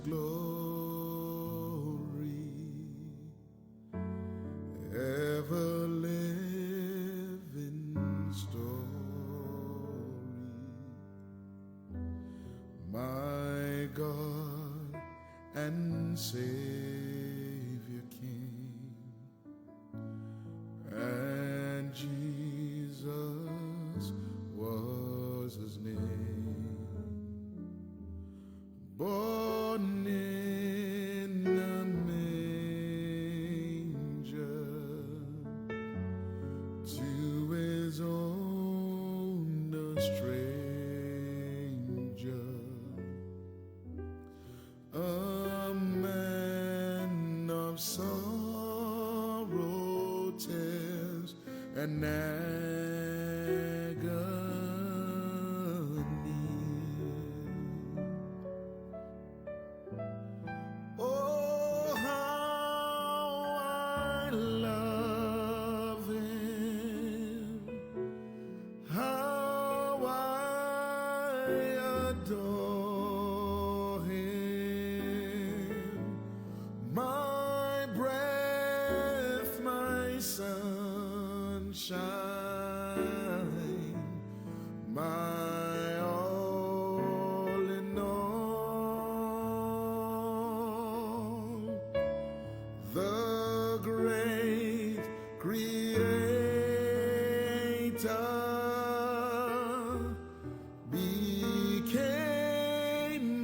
glory, ever living story, my God and Savior King, and Jesus was his name. Born in a manger, to his own a stranger, a man of sorrow, tears, and oh, how I love him, how I adore him, my breath, my sunshine, my all in all, the great Creator became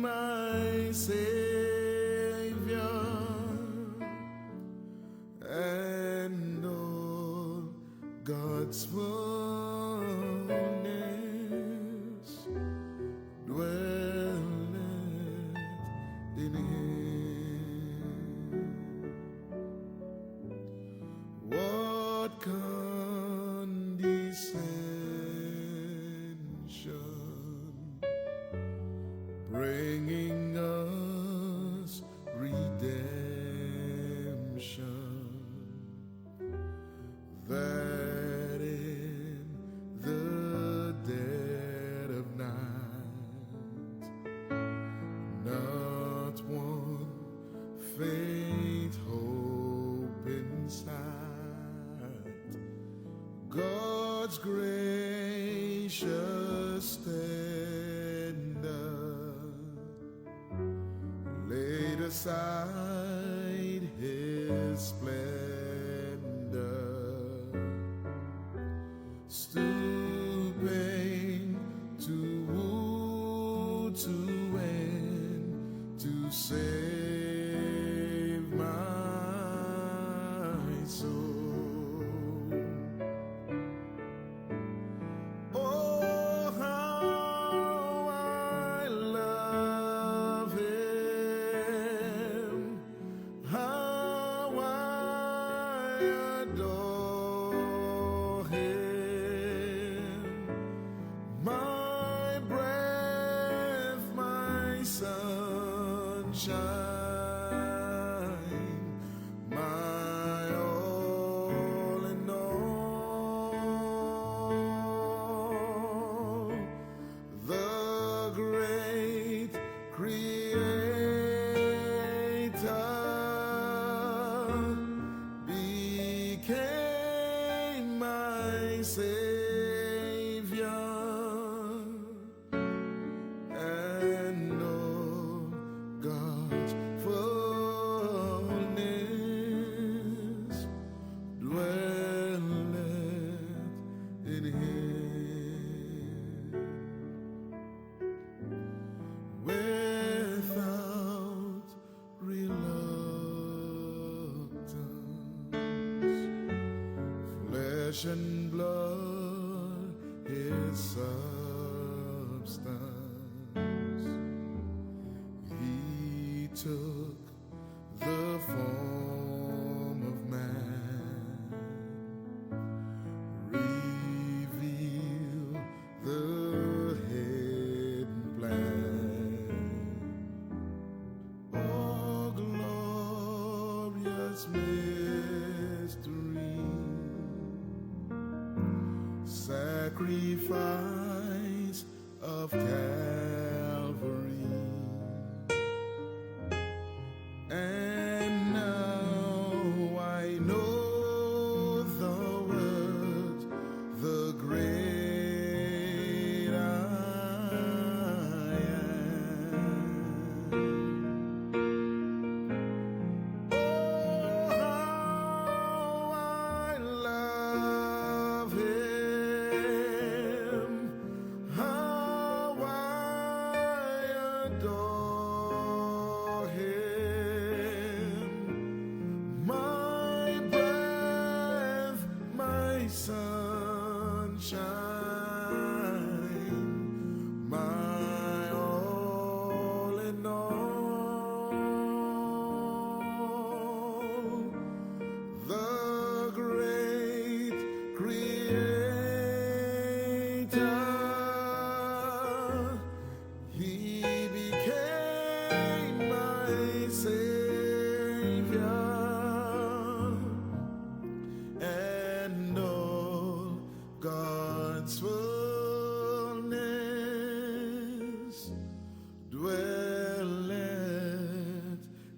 my Savior, and all God's fullness dwelleth in him. What condescension, bringing us redemption, that in the dead of night, not one faint hope in sight, God's gracious tender laid aside his splendor, stooping to woo, to win, to save my soul. Oh, how I love him, how I adore him, my breath, my sunshine, my all in all, the great Creator became my Savior, and all God's fullness dwelleth in him. Without reluctance, flesh and blood his substance, he took the form of man, revealed the hidden plan. Oh, glorious mystery, sacrifice of Calvary, winter, he became my Savior, and all God's fullness dwelleth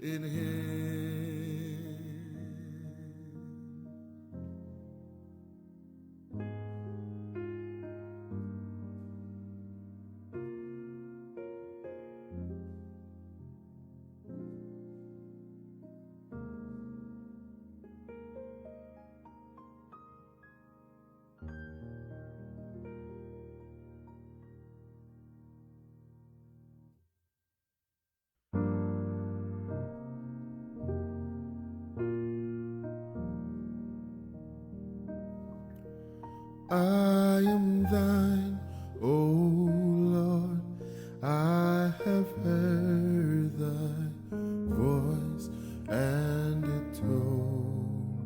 in him. I am thine, O Lord, I have heard thy voice, and it told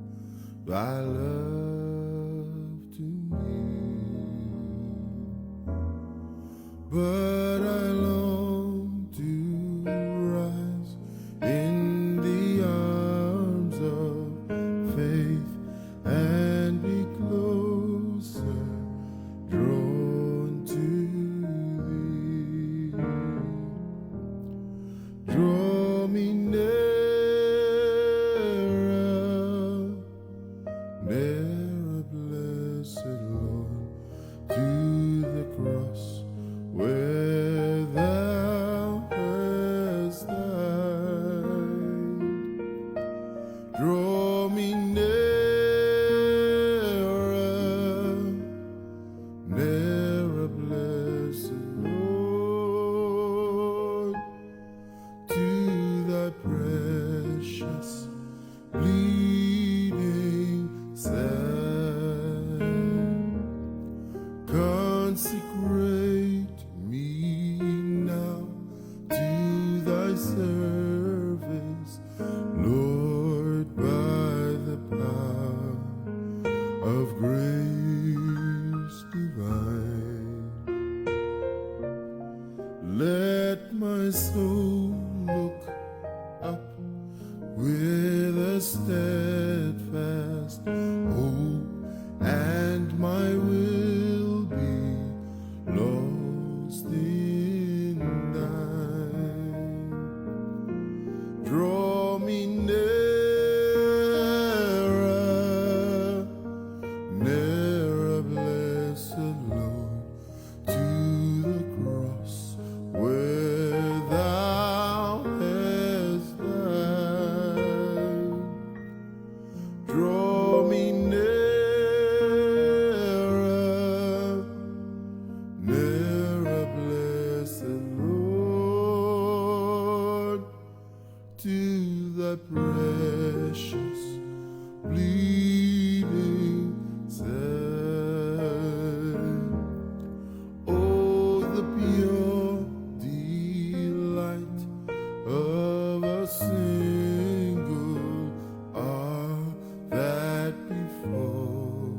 thy love to me. But I long to rise in the arms of faith and be closer drawn to thee. Draw me nearer, nearer, blessed Lord, to the cross where thou hast died. Draw me nearer, blessed Lord, to thy precious bleeding side. Consecrate me now to thy service, Lord, by the power of grace divine. Let my soul look up with a steadfast hope, and my will be lost in thine. Draw me nearer, nearer, blessed Lord, to the cross where thou hast died. Draw me nearer, nearer, blessed Lord, to thy precious bleeding side. Oh, the pure delight of a single hour that before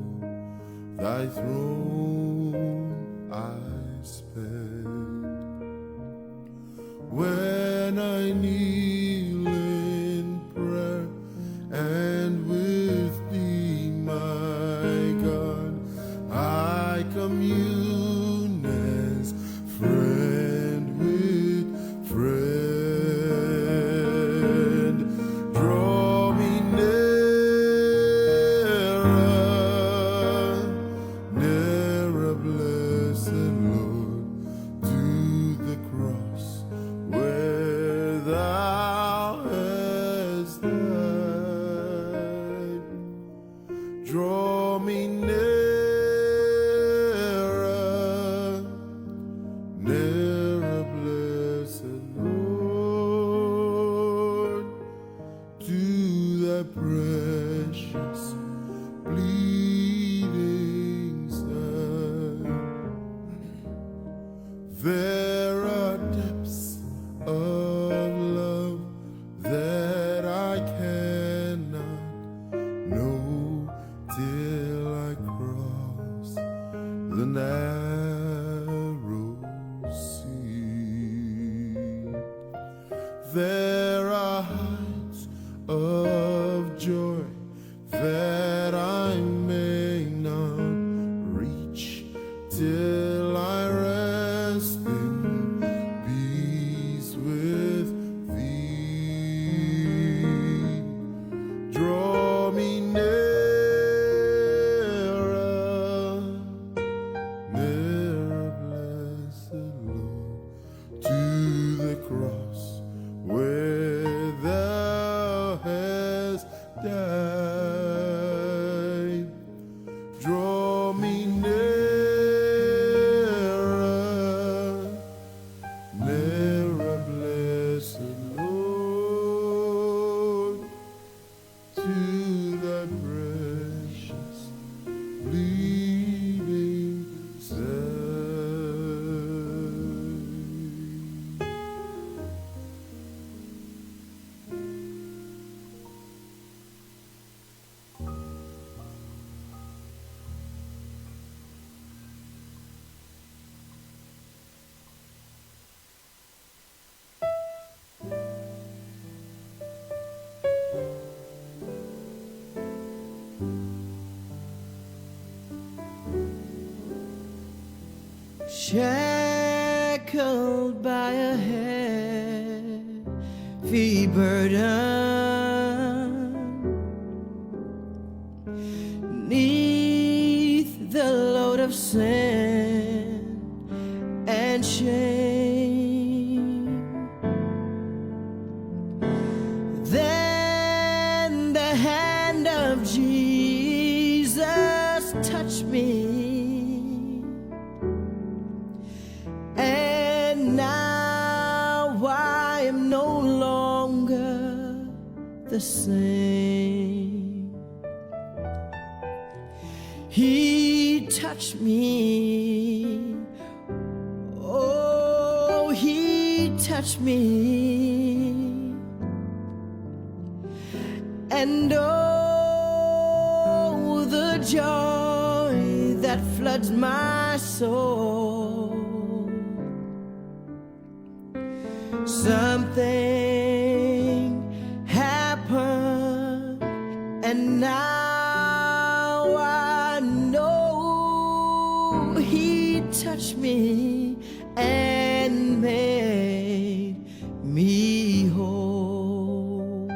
thy throne I spent, when I kneel in prayer and with thee, my God, I commune as friend with friend. Draw me nearer, nearer, blessed Lord, to the cross where thou hast died. Draw me nearer, nearer, blessed Lord, to thy precious bleeding side. There are depths of love that I cannot know till I cross the narrow There are heights of joy that I may not reach till I rest in peace with thee. Draw me nearer, nearer, blessed Lord, to the cross where thou hast died. Draw me nearer, nearer, blessed Lord, to thy precious bleeding side. Shackled by a heavy burden, 'neath the load of sin and shame. Then the hand of Jesus touched me, and now I am no longer the same. He touched me, oh, he touched me, and oh, the joy that floods my soul. Something happened, and now I know he touched me and made me whole.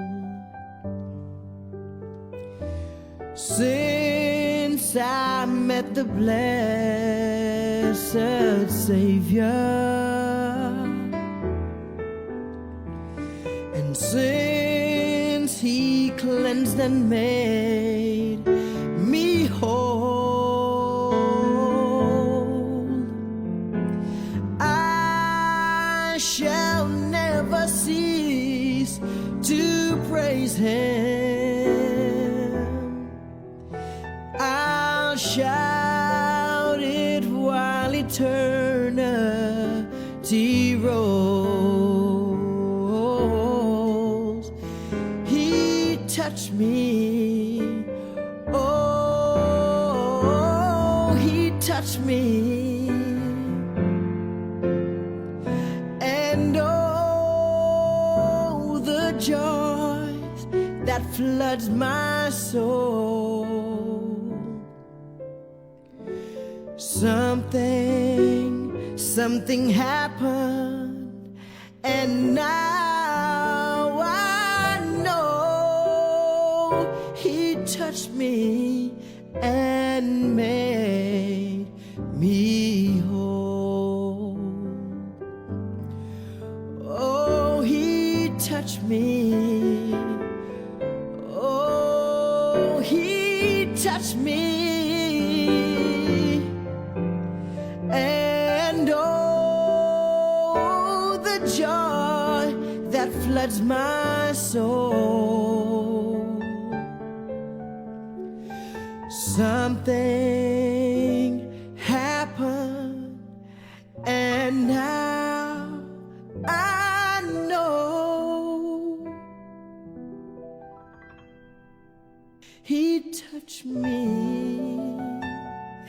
Since I met the blessed Savior, and since he cleansed and made me whole, I shall never cease to praise him. I'll shout it while eternity rolls. He touched me, oh, he touched me, and oh, the joys that floods my soul. Something happened, and now I know he touched me and made me whole. Oh, he touched me, oh, he touched me, and oh, the joy that floods my soul. Something happened, and now I know he touched me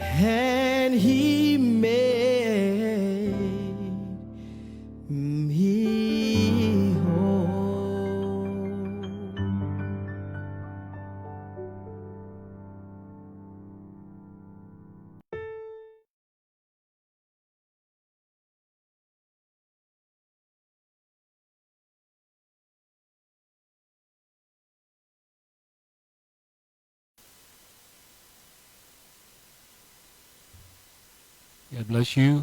and he made me whole. God bless you.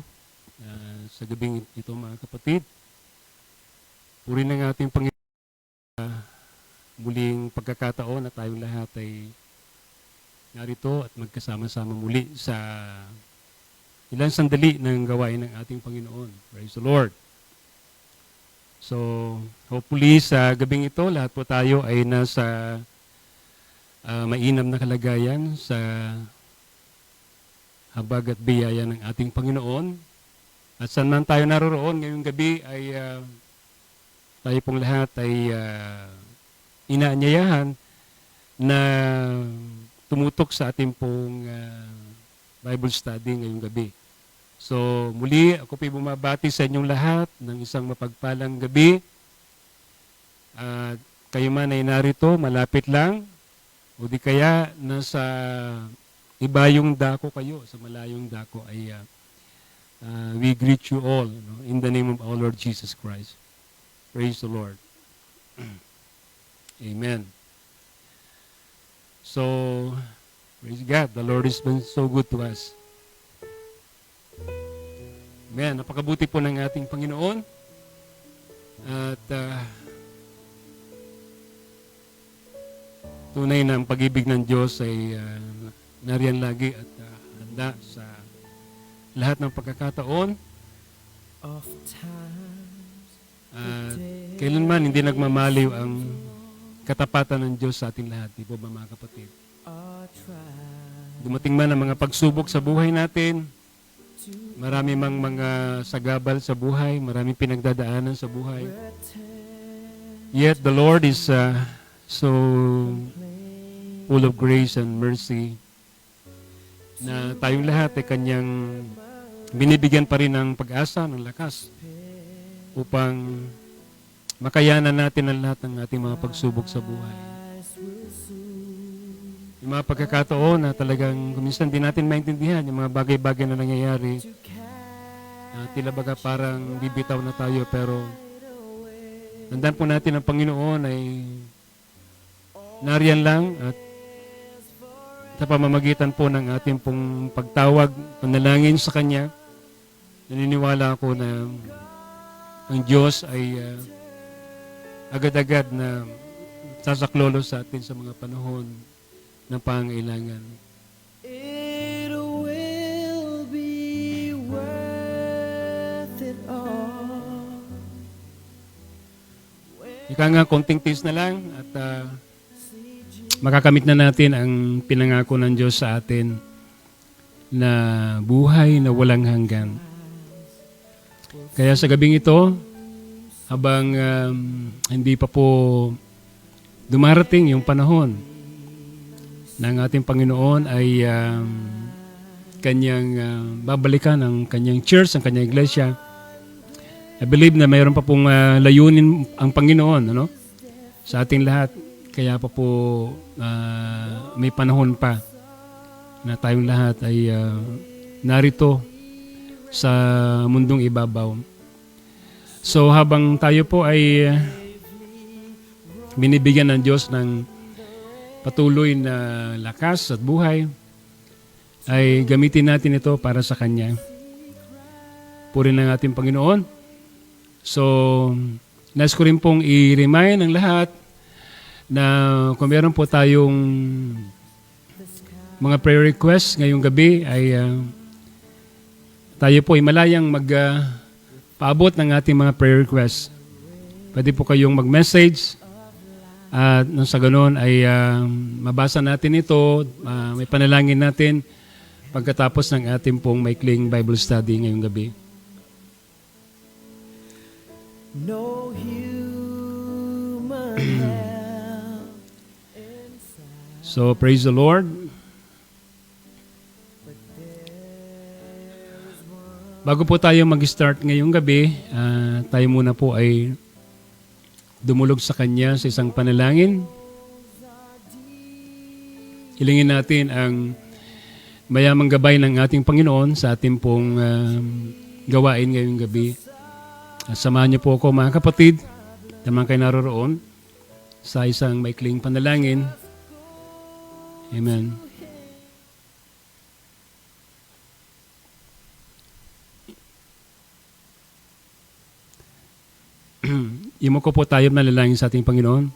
Sa gabing ito mga kapatid, puri ng ating Panginoon muling pagkakataon na tayong lahat ay narito at magkasama-sama muli sa ilang sandali ng gawain ng ating Panginoon. Praise the Lord. So, hopefully sa gabing ito, lahat po tayo ay nasa mainam na kalagayan sa habag at biyaya ng ating Panginoon. At saan man tayo naroroon ngayong gabi ay tayo pong lahat ay inaanyayahan na tumutok sa ating pong Bible study ngayong gabi. So muli ako po'y bumabati sa inyong lahat ng isang mapagpalang gabi. At kayo man ay narito, malapit lang, o di kaya nasa ibayong dako kayo, sa malayong dako ay we greet you all, no, in the name of our Lord Jesus Christ. Praise the Lord. Amen. So, praise God. The Lord has been so good to us. Amen. Napakabuti po ng ating Panginoon. At tunay na ang pag-ibig ng Diyos ay nariyan lagi at handa sa lahat ng pagkakataon. Kailanman hindi nagmamaliw ang katapatan ng Diyos sa ating lahat. Di po ba mga kapatid? Dumating man ang mga pagsubok sa buhay natin, marami mang mga sagabal sa buhay, marami pinagdadaanan sa buhay. Yet the Lord is so full of grace and mercy na tayong lahat ay Kanyang binibigyan pa rin ng pag-asa, ng lakas upang makayanan natin ang lahat ng ating mga pagsubok sa buhay. Yung mga pagkakataon na talagang kuminsan din natin maintindihan yung mga bagay-bagay na nangyayari. Tila baga parang bibitaw na tayo, pero tandaan po natin ang Panginoon ay nariyan lang at sa pamamagitan po ng ating pong pagtawag, panalangin sa Kanya, naniniwala ako na ang Diyos ay agad-agad na sasaklolo sa atin sa mga panahon ng pangailangan. It will be worth it all. Ika nga, konting taste na lang at makakamit na natin ang pinangako ng Diyos sa atin na buhay na walang hanggan. Kaya sa gabing ito, habang hindi pa po dumarating yung panahon ng ating Panginoon ay Kanyang babalikan ang Kanyang church, ang Kanyang iglesia. I believe na mayroon pa pong layunin ang Panginoon, ano, sa ating lahat. Kaya pa po may panahon pa na tayong lahat ay narito sa mundong ibabaw. So habang tayo po ay binibigyan ng Diyos ng patuloy na lakas at buhay, ay gamitin natin ito para sa Kanya. Puri ng ating Panginoon. So, nais ko rin pong i-remind ng lahat na kung meron po tayong mga prayer requests ngayong gabi ay tayo po ay malayang paabot ng ating mga prayer requests. Pwede po kayong mag-message at nang sa ganoon ay mabasa natin ito, may panalangin natin pagkatapos ng ating pong maikling Bible study ngayong gabi. No human help inside. So praise the Lord. Bago po tayo mag-start ngayong gabi, tayo muna po ay dumulog sa Kanya sa isang panalangin. Hilingin natin ang mayamang gabay ng ating Panginoon sa ating pong gawain ngayong gabi. Samahan niyo po ako mga kapatid, naman kayo naroroon, sa isang maikling panalangin. Amen. imo ko po tayo manalangin sa ating Panginoon.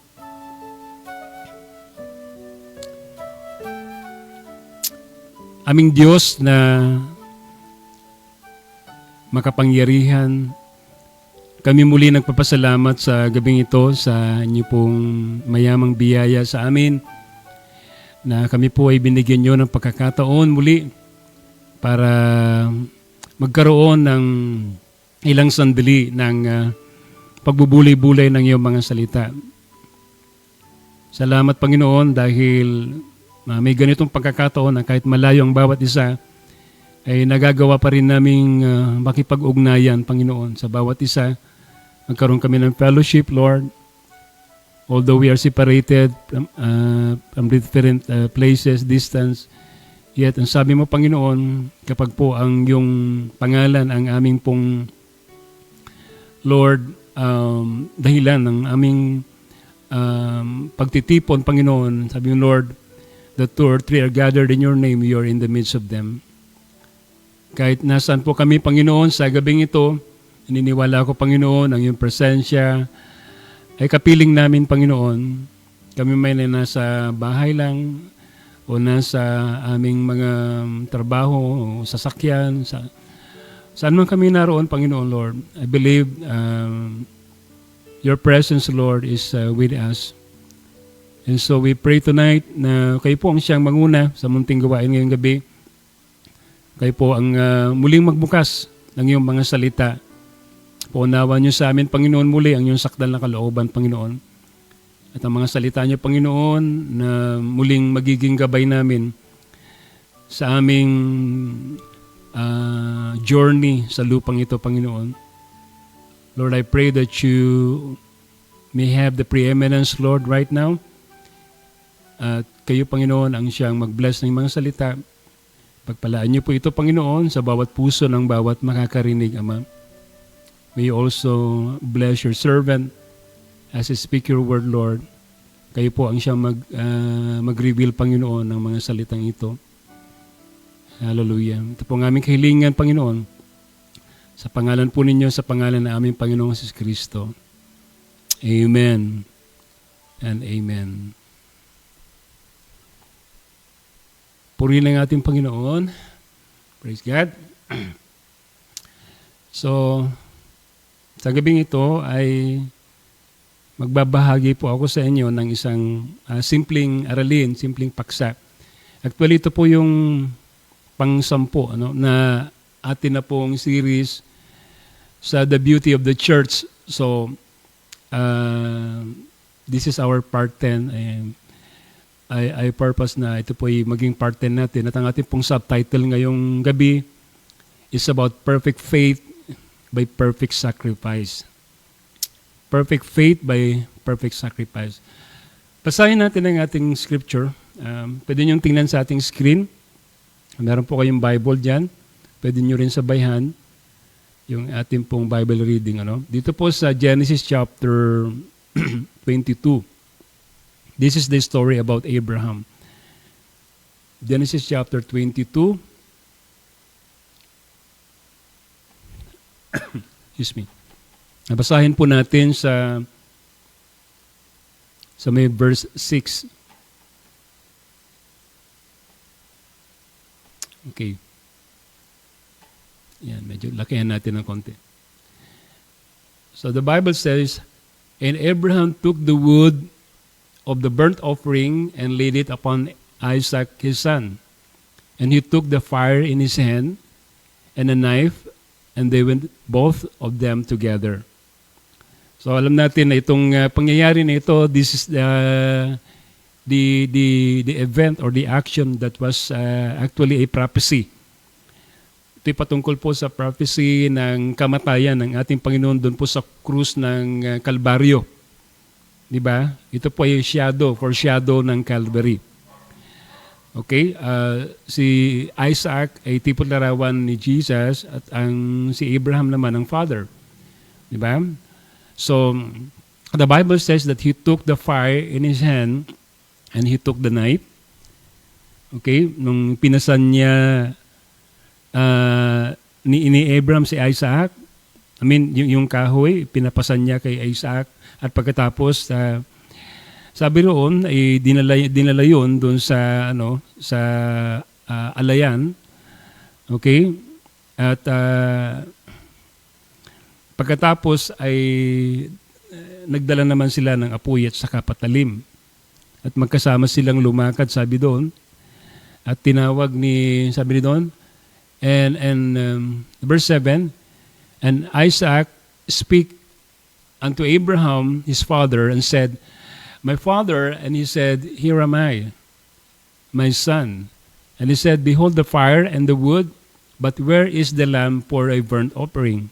Aming Diyos na makapangyarihan, kami muli nagpapasalamat sa gabing ito sa inyo pong mayamang biyaya sa amin na kami po ay binigyan nyo ng pagkakataon muli para magkaroon ng ilang sandali ng pagbubulay-bulay ng iyong mga salita. Salamat Panginoon dahil may ganitong pagkakataon na kahit malayo ang bawat isa, ay nagagawa pa rin naming makipag-ugnayan, Panginoon, sa bawat isa. Magkaroon kami ng fellowship, Lord. Although we are separated from different places, distance, yet ang sabi mo, Panginoon, kapag po ang iyong pangalan, ang aming pong Lord, dahilan ng aming pagtitipon, Panginoon, sabi mo, Lord, the 2 or 3 are gathered in your name, you are in the midst of them. Kahit nasaan po kami, Panginoon, sa gabing ito, naniniwala ko, Panginoon, ang iyong presensya ay kapiling namin, Panginoon. Kami may nasa bahay lang o nasa aming mga trabaho o sasakyan. Saan man kami naroon, Panginoon, Lord. I believe your presence, Lord, is with us. And so we pray tonight na kayo po ang siyang manguna sa munting gawain ngayong gabi. Kayo po ang muling magbukas ng iyong mga salita. Paunawa niyo sa amin, Panginoon, muli ang iyong sakdal na kalooban, Panginoon. At ang mga salita niyo, Panginoon, na muling magiging gabay namin sa aming journey sa lupang ito, Panginoon. Lord, I pray that you may have the preeminence, Lord, right now. At kayo, Panginoon, ang siyang mag-bless ng mga salita. Pagpalaan niyo po ito, Panginoon, sa bawat puso ng bawat makakarinig, Ama. May you also bless your servant as he speak your word, Lord. Kayo po ang siyang mag-reveal, Panginoon, ng mga salitang ito. Hallelujah. Ito po ang aming kahilingan, Panginoon. Sa pangalan po ninyo, sa pangalan ng aming Panginoong Jesus Kristo. Amen and amen. Purihin ang ating Panginoon. Praise God. So, sa gabing ito ay magbabahagi po ako sa inyo ng isang simpleng aralin, simpleng paksa. Actually, ito po yung pang-sampo na atin na pong series sa The Beauty of the Church. So, this is our part 10 and I purpose na ito po ay maging part 10 natin. At ang ating pong subtitle ngayong gabi is about perfect faith by perfect sacrifice. Perfect faith by perfect sacrifice. Basahin natin ang ating scripture. Pwede nyo tingnan sa ating screen. Meron po kayong Bible dyan. Pwede nyo rin sabayhan yung ating pong Bible reading. Dito po sa Genesis chapter 22. This is the story about Abraham. Genesis chapter 22. Excuse me. Nabasahin po natin sa may verse 6. Okay. Yan, medyo lakihan natin ng konti. So the Bible says, "And Abraham took the wood of the burnt offering and laid it upon Isaac his son. And he took the fire in his hand and a knife, and they went both of them together." So alam natin na itong pangyayari na ito, this is the event or the action that was actually a prophecy. Ito'y patungkol po sa prophecy ng kamatayan ng ating Panginoon doon po sa krus ng Kalbaryo. Diba? Ito po ay foreshadow ng Calvary. Okay? Si Isaac ay tipo larawan ni Jesus at si Abraham naman ang father. Diba? So, the Bible says that he took the fire in his hand and he took the knife. Okay? Nung pinasan niya ni Abraham si Isaac, yung kahoy, pinapasan niya kay Isaac at pagkatapos sabi roon ay dinala yun doon sa sa alayan. Okay? At pagkatapos ay nagdala naman sila ng apoy at saka patalim. At magkasama silang lumakad, sabi doon. At tinawag sabi doon, and verse 7, and Isaac speak unto Abraham his father and said, My father, and he said, Here am I, my son. And he said, Behold the fire and the wood, but where is the lamb for a burnt offering?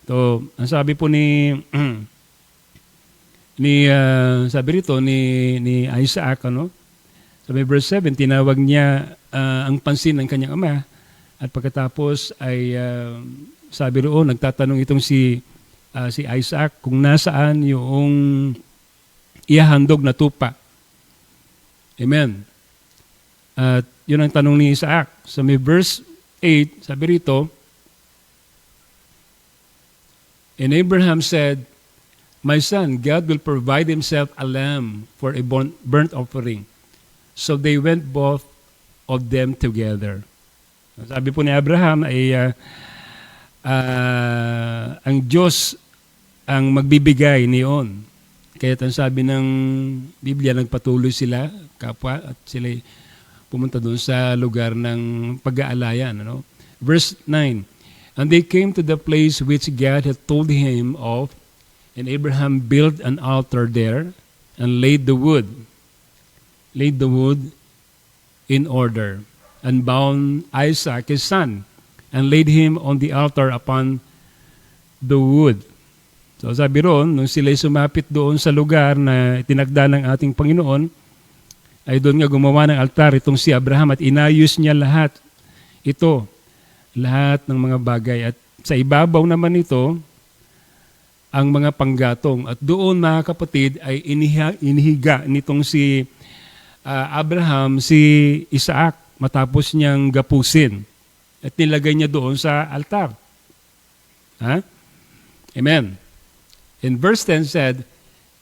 So, ang sabi po sabi rito ni Isaac, sabi verse 7, tinawag niya ang pansin ng kanyang ama, at pagkatapos ay sabi roon, nagtatanong itong si Isaac kung nasaan yung ihahandog na tupa. Amen. At yun ang tanong ni Isaac. So may verse 8, sabi rito, And Abraham said, My son, God will provide himself a lamb for a burnt offering. So they went both of them together. Sabi po ni Abraham ay ang Diyos ang magbibigay niyon. Kaya ang sabi ng Biblia, nagpatuloy sila, kapwa, at sila pumunta doon sa lugar ng pag-aalayan. Verse 9, And they came to the place which God had told him of, and Abraham built an altar there and laid the wood in order, and bound Isaac his son, and laid him on the altar upon the wood. So sabi roon, nung sila'y sumapit doon sa lugar na tinagda ng ating Panginoon, ay doon nga gumawa ng altar itong si Abraham at inayos niya lahat ng mga bagay. At sa ibabaw naman ito, ang mga panggatong. At doon, mga kapatid, ay inihiga nitong si Abraham, si Isaac, matapos niyang gapusin. At nilagay niya doon sa altar. Amen. And verse 10 said,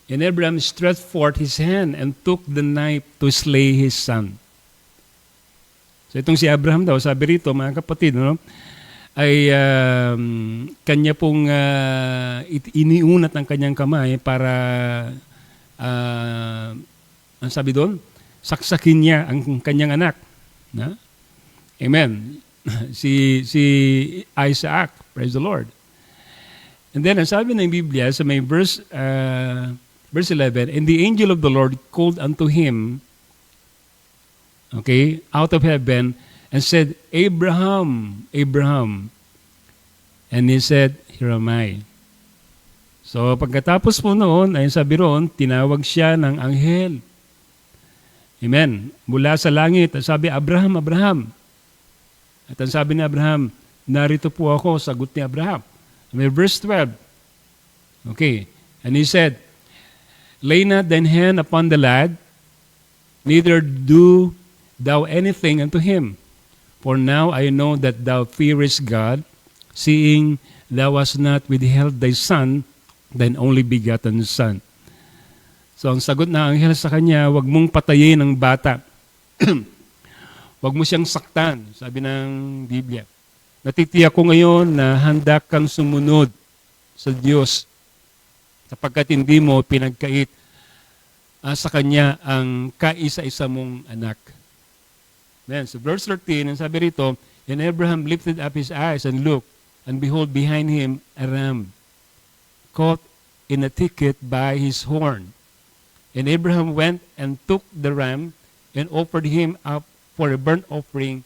And Abraham stretched forth his hand and took the knife to slay his son. So itong si Abraham daw, sabi rito, mga kapatid, ay kanya pong iniunat ng kanyang kamay para, ang sabi doon, saksakin niya ang kanyang anak. Amen. si Isaac, praise the Lord. And then, ang sabi ng Biblia, sa may verse 11, And the angel of the Lord called unto him, out of heaven, and said, Abraham, Abraham. And he said, Here am I. So, pagkatapos po noon, ay sabi roon, tinawag siya ng anghel. Amen. Mula sa langit, sabi, Abraham, Abraham. At ang sabi ni Abraham, narito po ako, sagot ni Abraham. May verse 12. And he said, Lay not thine hand upon the lad, neither do thou anything unto him. For now I know that thou fearest God, seeing thou hast not withheld thy son, thine only begotten son. So ang sagot ng anghel sa kanya, huwag mong patayin ang bata. Huwag mo siyang saktan, sabi ng Biblia. Natitiyak ko ngayon na handa kang sumunod sa Diyos sapagkat hindi mo pinagkait sa Kanya ang kaisa-isa mong anak. Then, so verse 13, ang sabi rito, And Abraham lifted up his eyes and looked, and behold, behind him a ram, caught in a thicket by his horn. And Abraham went and took the ram and offered him up for a burnt offering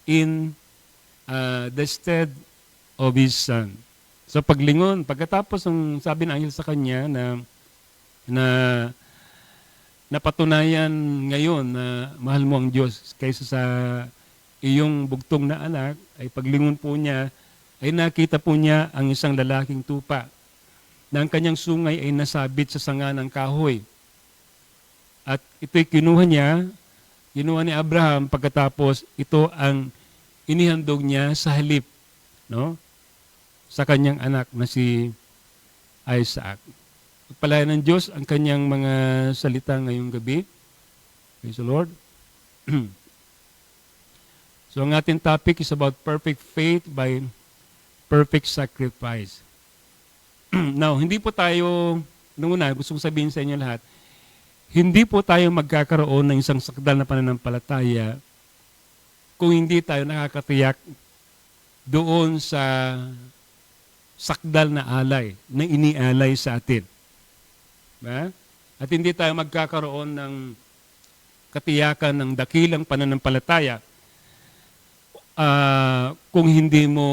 in the stead of his son. So paglingon, pagkatapos ang sabi ng anghel sa kanya na napatunayan ngayon na mahal mo ang Diyos kaysa sa iyong bugtong na anak, ay paglingon po niya, ay nakita po niya ang isang lalaking tupa na ang kanyang sungay ay nasabit sa sanga ng kahoy. At ito'y kinuha ni Abraham pagkatapos ito ang inihandog niya sa halip, sa kanyang anak na si Isaac. Pagpalain ng Diyos ang kanyang mga salita ngayong gabi. Praise the Lord. So ang ating topic is about perfect faith by perfect sacrifice. Now, hindi po tayo, nung una, gusto kong sabihin sa inyo lahat, hindi po tayo magkakaroon ng isang sakdal na pananampalataya kung hindi tayo nakakatiyak doon sa sakdal na alay, na inialay sa atin. Ba? At hindi tayo magkakaroon ng katiyakan ng dakilang pananampalataya kung hindi mo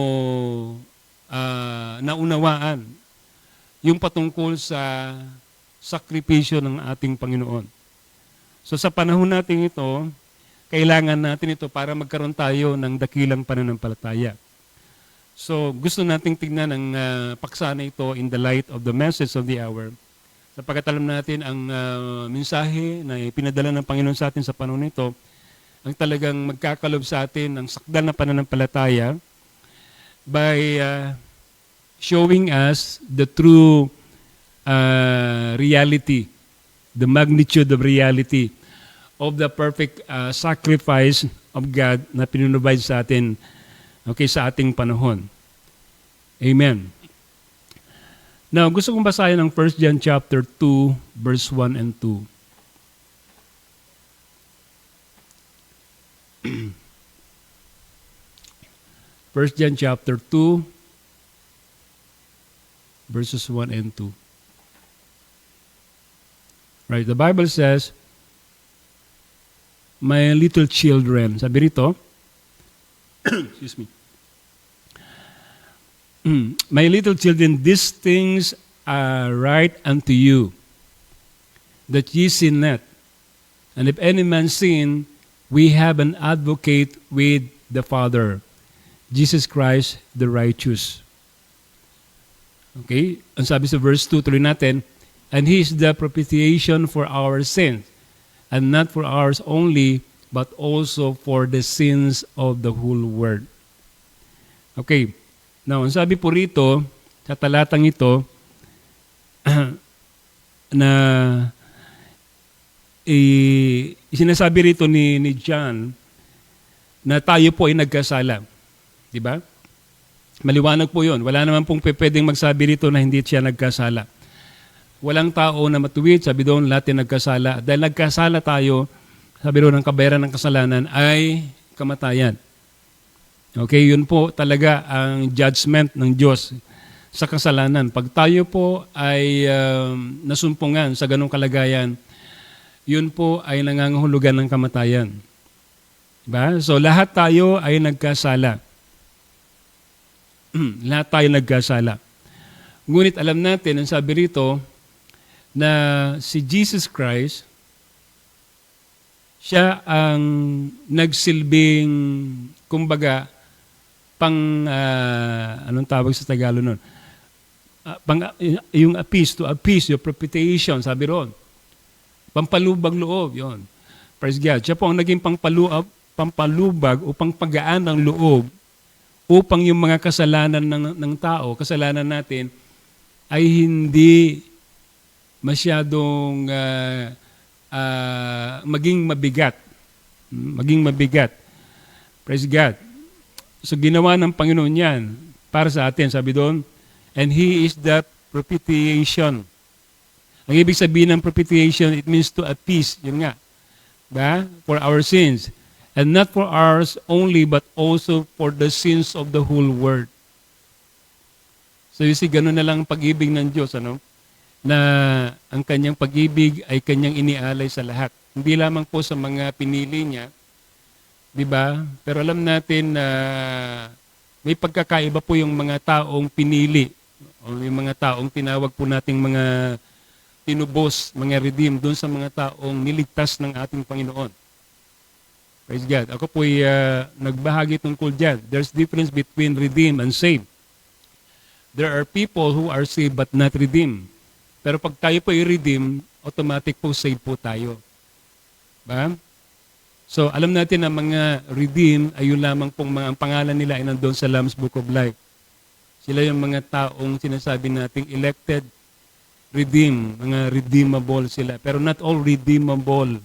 naunawaan yung patungkol sa sakripisyo ng ating Panginoon. So sa panahon natin ito, kailangan natin ito para magkaroon tayo ng dakilang pananampalataya. So gusto nating tignan ang paksa na ito in the light of the message of the hour. Sapagkat alam natin ang mensahe na ipinadala ng Panginoon sa atin sa panahon nito, ang talagang magkakalob sa atin ng sakdal na pananampalataya by showing us the true reality, the magnitude of reality of the perfect sacrifice of God na pinunubay sa atin, okay, sa ating panahon. Amen. Now, gusto kong basahin ang 1 John chapter 2, verse 1 and 2. 1 John chapter 2, verses 1 and 2. Right, the Bible says, my little children, sabi rito, excuse me, my little children, these things are right unto you, that ye sin not. And if any man sin, we have an advocate with the Father, Jesus Christ the righteous. Okay? Ang sabi sa verse 2, tuloy natin, and He is the propitiation for our sins, and not for ours only, but also for the sins of the whole world. Okay. Now, ang sabi po rito, sa talatang ito, na sinasabi rito ni John na tayo po ay nagkasala. Di ba? Maliwanag po yun. Wala naman pong pwedeng magsabi rito na hindi siya nagkasala. Walang tao na matuwid, sabi doon, lahat ay nagkasala. Dahil nagkasala tayo, sabi doon, ang kabayaran ng kasalanan ay kamatayan. Okay, yun po talaga ang judgment ng Diyos sa kasalanan. Pag tayo po ay nasumpungan sa ganong kalagayan, yun po ay nangangahulugan ng kamatayan. Diba? So lahat tayo ay nagkasala. Lahat tayo nagkasala. Ngunit alam natin, ang sabi rito, na si Jesus Christ, siya ang nagsilbing, kumbaga, anong tawag sa Tagalog nun? Yung appease, to appease, your propitiation, sabi ron. Pampalubag loob, yon. Praise God. Siya po ang naging pampalubag o pangpagaan ng loob upang yung mga kasalanan ng tao, kasalanan natin, ay hindi masyadong maging mabigat. Maging mabigat. Praise God. So ginawa ng Panginoon yan para sa atin, sabi doon, and He is the propitiation. Ang ibig sabihin ng propitiation, it means to appease, yun nga, ba? For our sins. And not for ours only, but also for the sins of the whole world. So you see, ganun na lang ang pag-ibig ng Diyos, ano? Na ang kanyang pag-ibig ay kanyang inialay sa lahat. Hindi lamang po sa mga pinili niya, di ba? Pero alam natin na may pagkakaiba po yung mga taong pinili, o yung mga taong tinawag po nating mga tinubos, mga redeem, doon sa mga taong niligtas ng ating Panginoon. Praise God. Ako po'y nagbahagi tungkol dyan. There's difference between redeem and save. There are people who are saved but not redeemed. Pero pag tayo po i-redeem, automatic po save po tayo. Ba? So, alam natin na mga redeem ay yun lamang pong mga ang pangalan nila ay nandun sa Lamb's Book of Life. Sila yung mga taong sinasabi nating elected, redeemed, mga redeemable sila. Pero not all redeemable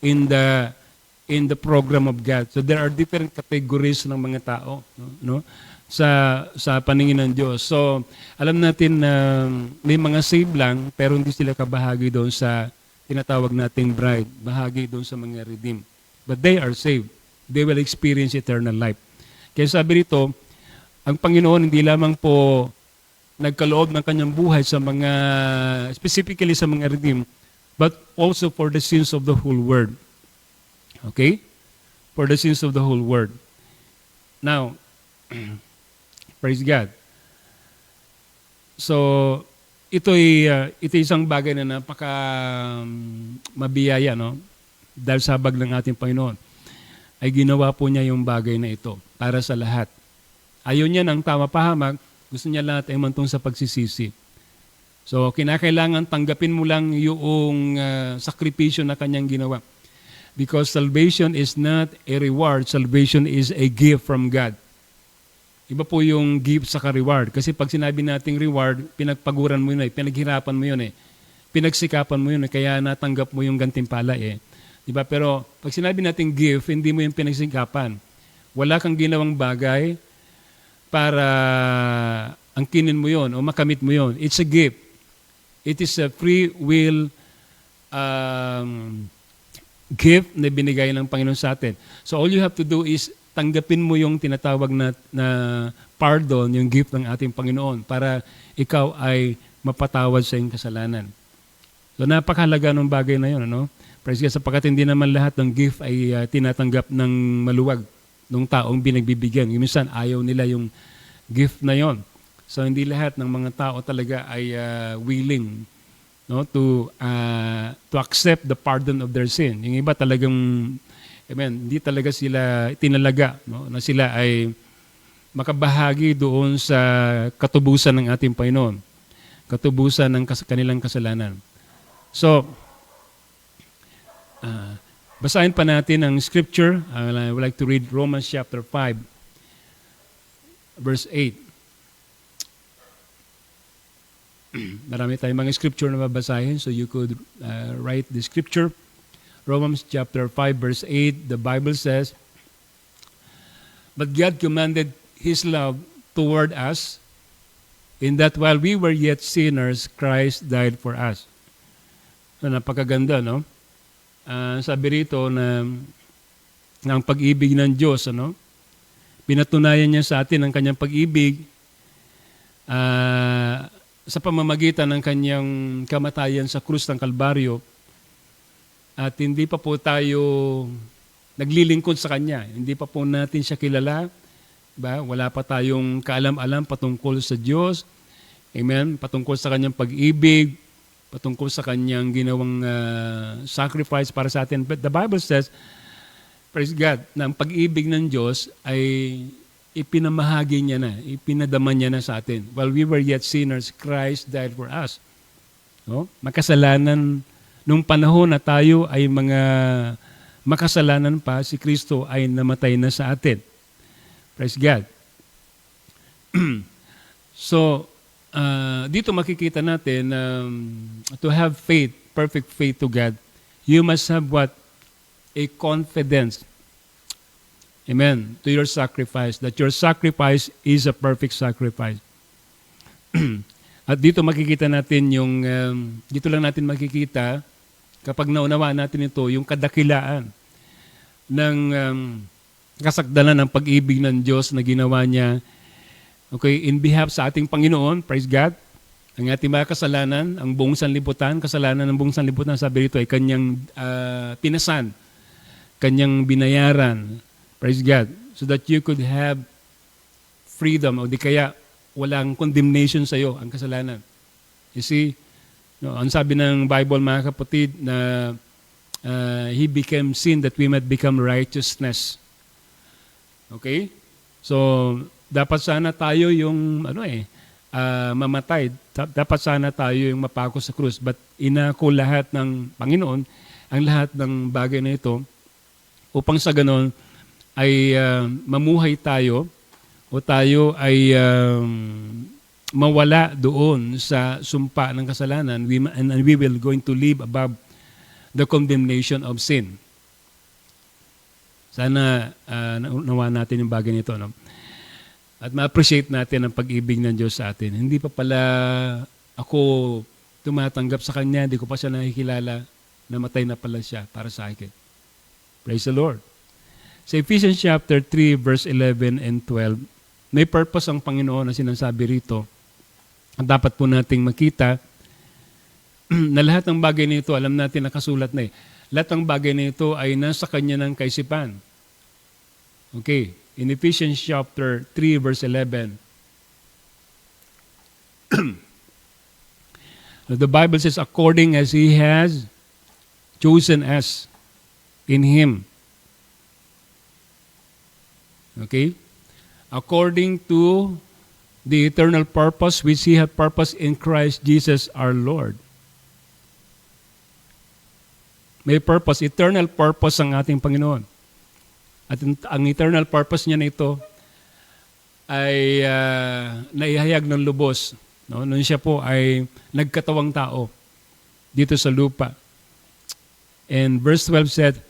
in the program of God. So there are different categories ng mga tao, no? Sa paningin ng Diyos. So alam natin na may mga saved lang pero hindi sila kabahagi doon sa tinatawag nating bride, bahagi doon sa mga redeemed. But they are saved. They will experience eternal life. Kaya sabi rito, ang Panginoon hindi lamang po nagkaloob ng kanyang buhay sa mga, specifically sa mga redeemed, but also for the sins of the whole world. Okay? For the sins of the whole world. Now, praise God. So, ito'y isang bagay na napaka mabiyaya, no? Dahil sa habag ng ating Panginoon, ay ginawa po niya yung bagay na ito para sa lahat. Ayaw niya ng tama pahamag, gusto niya lahat ay mantong sa pagsisisi. So, kinakailangan tanggapin mo lang yung sakripisyo na kanyang ginawa. Because salvation is not a reward, salvation is a gift from God. Iba po yung gift sa reward. Kasi pag sinabi nating reward, pinagpaguran mo yun pinaghirapan mo yun pinagsikapan mo yun kaya natanggap mo yung gantimpala Diba? Pero pag sinabi nating gift, hindi mo yung pinagsikapan. Wala kang ginawang bagay para angkinin mo yun o makamit mo yun. It's a gift. It is a free will gift na binigay ng Panginoon sa atin. So all you have to do is tanggapin mo yung tinatawag na pardon, yung gift ng ating Panginoon para ikaw ay mapatawad sa iyong kasalanan. So napakahalaga ng bagay na yun, ano? Praise God, sapagkat hindi naman lahat ng gift ay tinatanggap ng maluwag ng taong binagbibigyan. Minsan ayaw nila yung gift na yon. So hindi lahat ng mga tao talaga ay willing, no, to accept the pardon of their sin. Yung iba talagang amen, hindi talaga sila tinalaga, no, na sila ay makabahagi doon sa katubusan ng ating Panginoon. Katubusan ng kanilang kasalanan. So basahin pa natin ang scripture. I would like to read Romans chapter 5 verse 8. Marami tayong mga scripture na babasahin, so you could write the scripture. Romans chapter 5 verse 8, the Bible says, "But God commended His love toward us, in that while we were yet sinners, Christ died for us." So, napakaganda, no? Sabi rito na ang pag-ibig ng Diyos, ano? Pinatunayan niya sa atin ang kanyang pag-ibig sa pamamagitan ng kanyang kamatayan sa krus ng Kalbaryo. At hindi pa po tayo naglilingkod sa Kanya. Hindi pa po natin siya kilala. Diba? Wala pa tayong kaalam-alam patungkol sa Diyos. Amen? Patungkol sa Kanyang pag-ibig, patungkol sa Kanyang ginawang sacrifice para sa atin. But the Bible says, praise God, na ang pag-ibig ng Diyos ay ipinamahagi niya na, ipinadama niya na sa atin. While we were yet sinners, Christ died for us. No? Makasalanan. Nung panahon na tayo ay mga makasalanan pa, si Kristo ay namatay na sa atin. Praise God. So, dito makikita natin to have faith, perfect faith to God, you must have what? A confidence. Amen. To your sacrifice. That your sacrifice is a perfect sacrifice. At dito makikita natin yung, dito lang natin makikita, kapag naunawaan natin ito, yung kadakilaan ng kasakdalan ng pag-ibig ng Diyos na ginawa niya, okay, in behalf sa ating Panginoon, praise God, ang ating mga kasalanan, ang buong sanlibutan, kasalanan ng buong sanlibutan, sabi rito ay kanyang pinasan, kanyang binayaran, praise God, so that you could have freedom, o di kaya walang condemnation sa iyo ang kasalanan. You see, no, ang sabi ng Bible, mga kapatid, na He became sin that we might become righteousness. Okay? So, dapat sana tayo yung mamatay. Dapat sana tayo yung mapako sa krus. But inako lahat ng Panginoon ang lahat ng bagay na ito upang sa ganon ay mamuhay tayo o tayo ay mawala doon sa sumpa ng kasalanan, and we will going to live above the condemnation of sin. Sana nawa natin yung bagay nito, no? At ma-appreciate natin ang pag-ibig ng Diyos sa atin. Hindi pa pala ako tumatanggap sa Kanya, hindi ko pa siya nakikilala, namatay na pala siya para sa akin. Praise the Lord. Sa Ephesians chapter 3, verse 11 and 12, may purpose ang Panginoon na sinasabi rito. At dapat po nating makita na lahat ng bagay nito, alam natin nakasulat na eh. Lahat ng bagay nito ay nasa Kanya ng kaisipan. Okay, in Ephesians chapter 3, verse 11, the Bible says, according as He has chosen us in Him. Okay? According to the eternal purpose which He hath purposed in Christ Jesus our Lord. May purpose, eternal purpose ang ating Panginoon. At ang eternal purpose niya na ito ay naihayag ng lubos. No? Nung siya po ay nagkatawang tao dito sa lupa. And verse 12 said,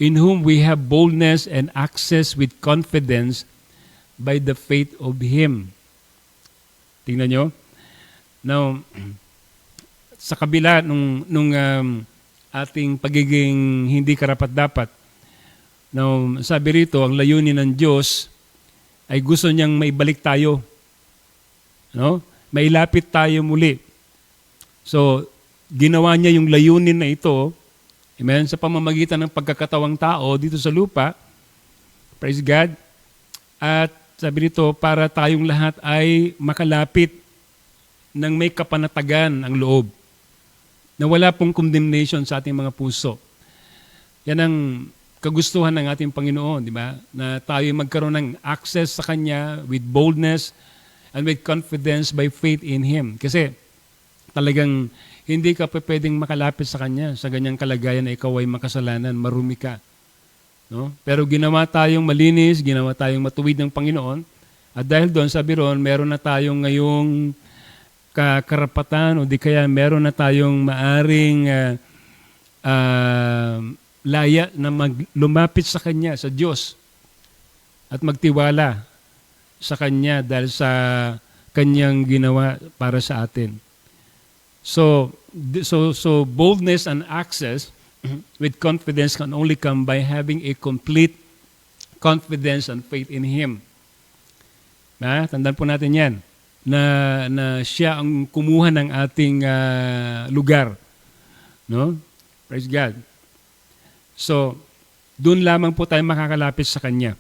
in whom we have boldness and access with confidence by the faith of Him. Tingnan nyo. Now, sa kabila nung ating pagiging hindi karapat-dapat, now, sabi rito, ang layunin ng Diyos ay gusto niyang maibalik tayo. No? Mailapit tayo muli. So, ginawa niya yung layunin na ito, amen, sa pamamagitan ng pagkakatawang tao dito sa lupa. Praise God. At sabi rito, para tayong lahat ay makalapit ng may kapanatagan ang loob. Na wala pong condemnation sa ating mga puso. Yan ang kagustuhan ng ating Panginoon, di ba? Na tayo magkaroon ng access sa Kanya with boldness and with confidence by faith in Him. Kasi talagang hindi ka pa pwedeng makalapit sa Kanya sa ganyang kalagayan na ikaw ay makasalanan, marumi ka. No? Pero ginawa tayong malinis, ginawa tayong matuwid ng Panginoon. At dahil doon, sabi ron, meron na tayong ngayong karapatan o di kaya meron na tayong maaring laya na lumapit sa Kanya, sa Diyos, at magtiwala sa Kanya dahil sa Kanyang ginawa para sa atin. So boldness and access with confidence can only come by having a complete confidence and faith in Him. Tandaan po natin yan, na siya ang kumuha ng ating lugar. No? Praise God. So, doon lamang po tayo makakalapit sa Kanya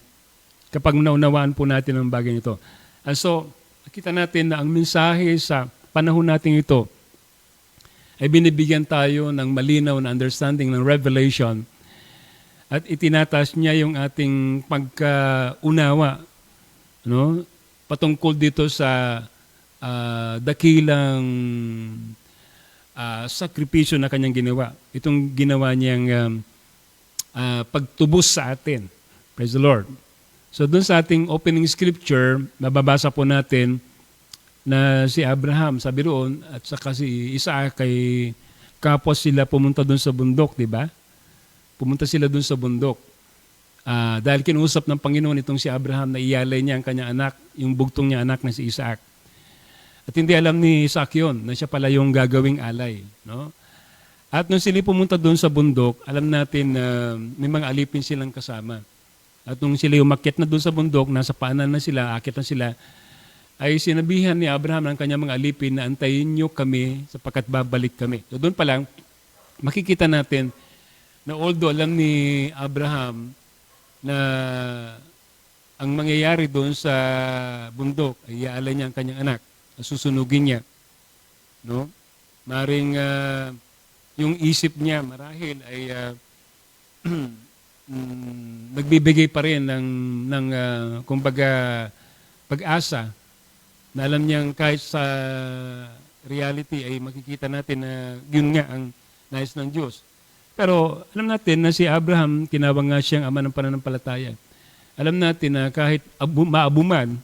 kapag naunawaan po natin ang bagay nito. And so, nakita natin na ang mensahe sa panahon natin ito ay binibigyan tayo ng malinaw na understanding ng revelation at itinatas niya yung ating pagkaunawa, no? Patungkol dito sa dakilang sakripisyo na Kanyang ginawa. Itong ginawa niyang pagtubos sa atin. Praise the Lord. So doon sa ating opening scripture, mababasa po natin na si Abraham, sabi roon, at saka si Isaac, kay kapos sila pumunta doon sa bundok, di ba? Pumunta sila doon sa bundok. Dahil kinuusap ng Panginoon itong si Abraham na iyalay niya ang kanyang anak, yung bugtong niya anak na si Isaac. At hindi alam ni Isaac yun, na siya pala yung gagawing alay. No? At nung sila pumunta doon sa bundok, alam natin na may mga alipin silang kasama. At nung sila umakyat na doon sa bundok, nasa paanan na sila, akit na sila, ay sinabihan ni Abraham ng kanyang mga alipin na antayin niyo kami sapagkat babalik kami. So doon pa lang, makikita natin na although alam ni Abraham na ang mangyayari doon sa bundok ay iaalay niya ang kanyang anak, susunugin niya. No? Maring yung isip niya marahil ay nagbibigay pa rin ng kumbaga pag-asa na alam niyang kahit sa reality ay makikita natin na yun nga ang nais ng Diyos. Pero alam natin na si Abraham, tinawag nga siyang ama ng pananampalataya. Alam natin na kahit maabuman,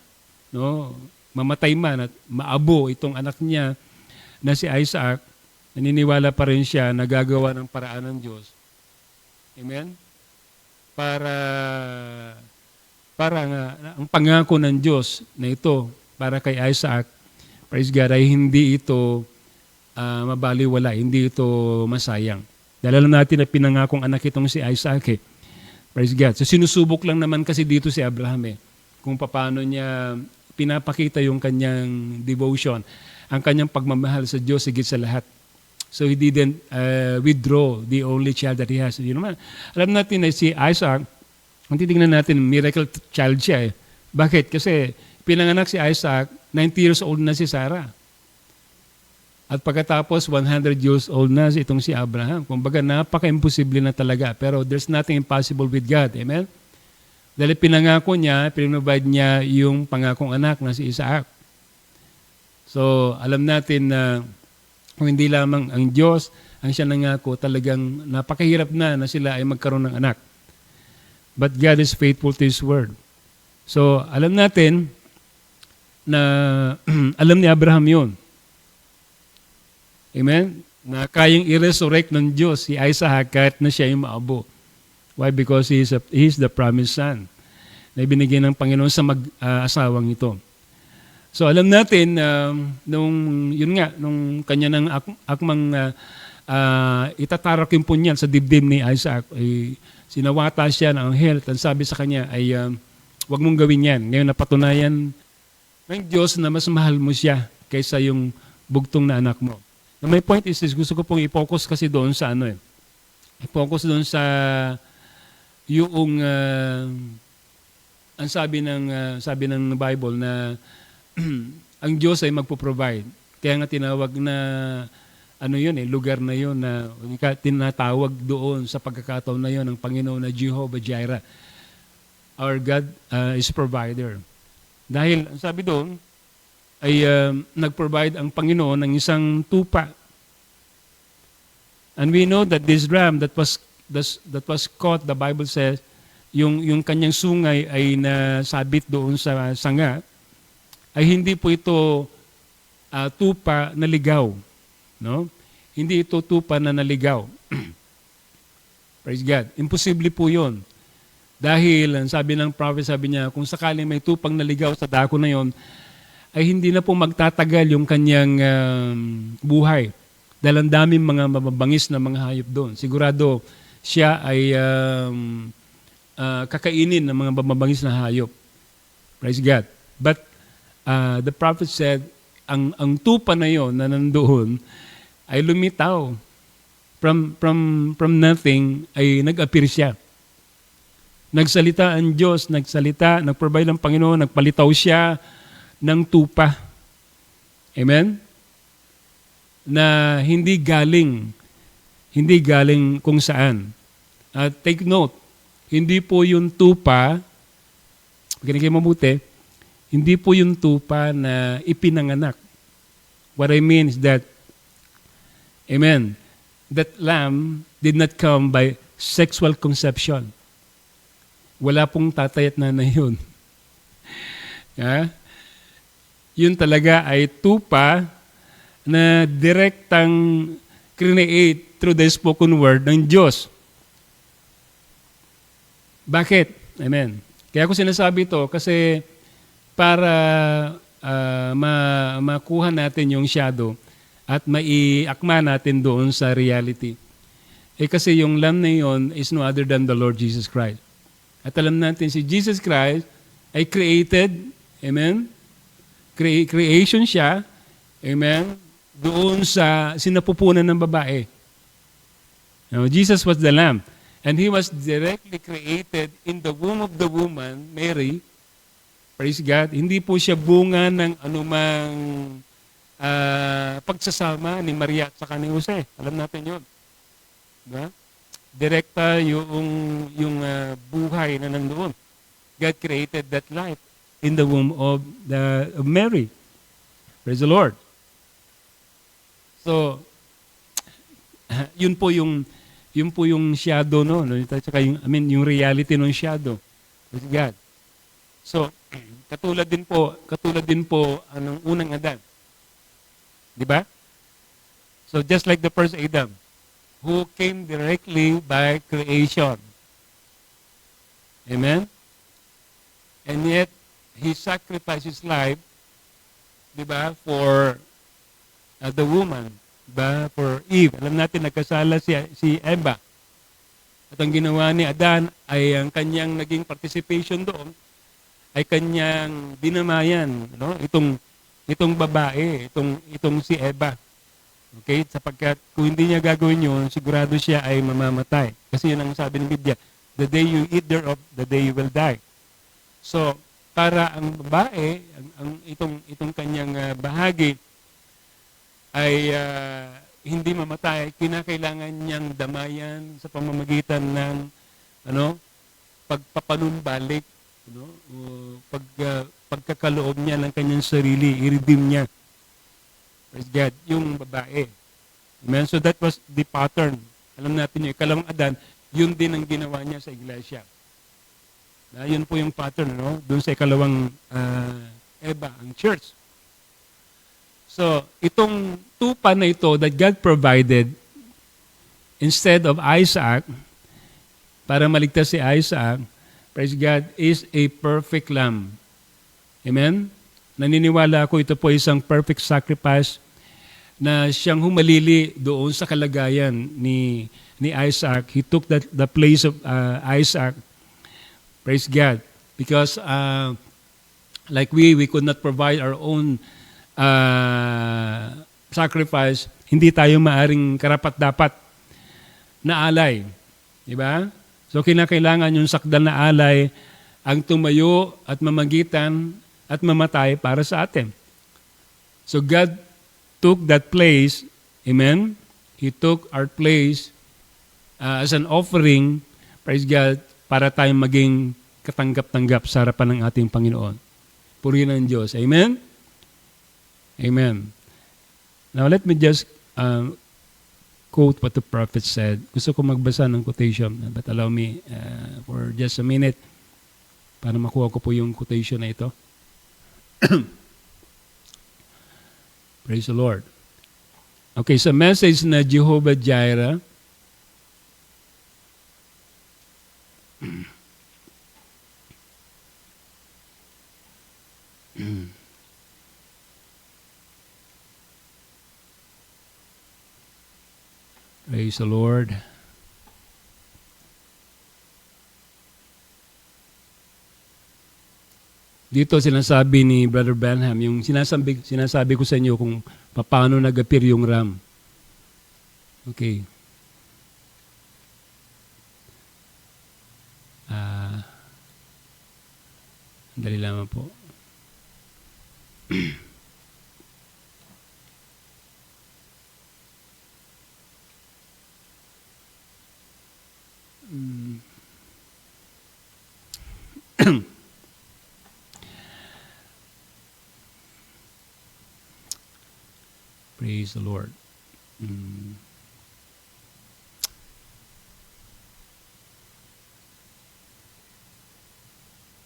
no, mamatay man at maabo itong anak niya na si Isaac, naniniwala pa rin siya na gagawa ng paraan ng Diyos. Amen? Para nga, ang pangako ng Diyos na ito para kay Isaac, praise God, ay hindi ito mabaliwala, hindi ito masayang. Dahil alam natin na pinangakong anak itong si Isaac Praise God. So sinusubok lang naman kasi dito si Abraham kung paano niya pinapakita yung kanyang devotion, ang kanyang pagmamahal sa Diyos higit sa lahat. So he didn't withdraw the only child that he has. You know, alam natin na si Isaac, kung titignan natin, miracle child siya Bakit? Kasi pinanganak si Isaac, 90 years old na si Sarah. At pagkatapos, 100 years old na itong si Abraham. Kumbaga, napaka-imposible na talaga. Pero there's nothing impossible with God. Amen? Dahil pinangako niya, pinrovide niya yung pangakong anak na si Isaac. So, alam natin na kung hindi lamang ang Diyos ang siya nangako, talagang napakahirap na sila ay magkaroon ng anak. But God is faithful to His word. So, alam natin na alam ni Abraham yun. Amen? Na kayang i-resurrect ng Diyos si Isaac kahit na siya yung maabo. Why? Because he is the promised son na ibinigay ng Panginoon sa mag-asawang ito. So alam natin nung kanya ng akmang itatarak yung punyan sa dibdib ni Isaac, ay sinawata siya ng anghel at sabi sa kanya ay huwag mong gawin yan. Ngayon napatunayan ng Diyos na mas mahal mo siya kaysa yung bugtong na anak mo. Now, my point is this, gusto ko pong i-focus kasi doon sa i-focus doon sa yung ang sabi ng Bible na ang Diyos ay magpo-provide. Kaya nga tinawag na lugar na yun na tinatawag doon sa pagkakataon na yun ng Panginoon na Jehovah Jireh. Our God is provider. Dahil ang sabi doon ay nag-provide ang Panginoon ng isang tupa. And we know that this ram that was caught, the Bible says, yung kanyang sungay ay nasabit doon sa sanga, ay hindi po ito tupa na ligaw. No? Hindi ito tupa na naligaw. Praise God. Imposible po yun. Dahil, sabi ng prophet, sabi niya, kung sakaling may tupang naligaw sa dako na yon, ay hindi na po magtatagal yung kanyang buhay. Dahil ang daming mga mababangis na mga hayop doon. Sigurado siya ay kakainin ng mga mababangis na hayop. Praise God. But the prophet said, ang tupa na yon na nandoon ay lumitaw. From nothing ay nag-appear siya. Nagsalita ang Diyos, nag-provide ng Panginoon, nagpalitaw siya ng tupa. Amen? Na hindi galing kung saan. Take note, hindi po yung tupa, ganyan kayo mabuti, hindi po yung tupa na ipinanganak. What I mean is that, amen, that lamb did not come by sexual conception. Wala pong tatay at nanay yun. Yun talaga ay tupa na direktang create through the spoken word ng Diyos. Bakit? Amen. Kaya ko sinasabi ito kasi para makuha natin yung shadow at maiakma natin doon sa reality. Kasi yung lamb na yun is no other than the Lord Jesus Christ. At alam natin si Jesus Christ ay created, amen? Creation siya, amen? Doon sa sinapupunan ng babae. Now, Jesus was the lamb. And He was directly created in the womb of the woman, Mary. Praise God. Hindi po siya bunga ng anumang pagsasama ni Maria at saka ni Jose. Alam natin yun. Diba? Direkta yung buhay na nandoon. God created that life in the womb of Mary. Praise the Lord. So, yun po yung shadow, no? Tsaka yung reality ng shadow. Praise God. So, katulad din po ng unang Adan. Di ba? So just like the first Adam, who came directly by creation. Amen? And yet, he sacrificed his life, di ba, for the woman, di ba, for Eve. Alam natin, nagkasala si Eva. At ang ginawa ni Adan ay ang kanyang naging participation doon ay kanyang dinamayan, no? Itong babae, itong si Eva. Okay? Sapagkat kung hindi niya gagawin yun, sigurado siya ay mamamatay. Kasi yun ang sabi ng Biblia, the day you eat thereof, the day you will die. So, para ang babae, itong kanyang bahagi ay hindi mamatay, kinakailangan niyang damayan sa pamamagitan ng pagpapanumbalik, pagkakaloob niya ng kanyang sarili, i-redeem niya. Praise God, yung babae. Amen? So that was the pattern. Alam natin yung ikalawang Adan, yun din ang ginawa niya sa iglesia. Yun po yung pattern, no? Doon sa ikalawang Eva, ang church. So, itong tupa na ito that God provided instead of Isaac, para maligtas si Isaac, praise God, is a perfect lamb. Amen? Naniniwala ako ito po isang perfect sacrifice na siyang humalili doon sa kalagayan ni Isaac. He took the place of Isaac. Praise God. Because like we could not provide our own sacrifice, hindi tayo maaring karapat-dapat na alay. Diba? So kinakailangan yung sakdal na alay ang tumayo at mamagitan at mamatay para sa atin. So God took that place, amen? He took our place as an offering, praise God, para tayong maging katanggap-tanggap sa harapan ng ating Panginoon. Purihin ang Diyos. Amen? Amen. Now let me just quote what the prophet said. Gusto ko magbasa ng quotation, but allow me for just a minute para makuha ko po yung quotation na ito. Praise the Lord. Okay, sa message na Jehovah Jireh, praise the Lord. Dito sinasabi ni Brother Branham, yung sinasabi ko sa inyo kung paano nag-appear yung ram. Okay. Dali lamang po. Praise the Lord.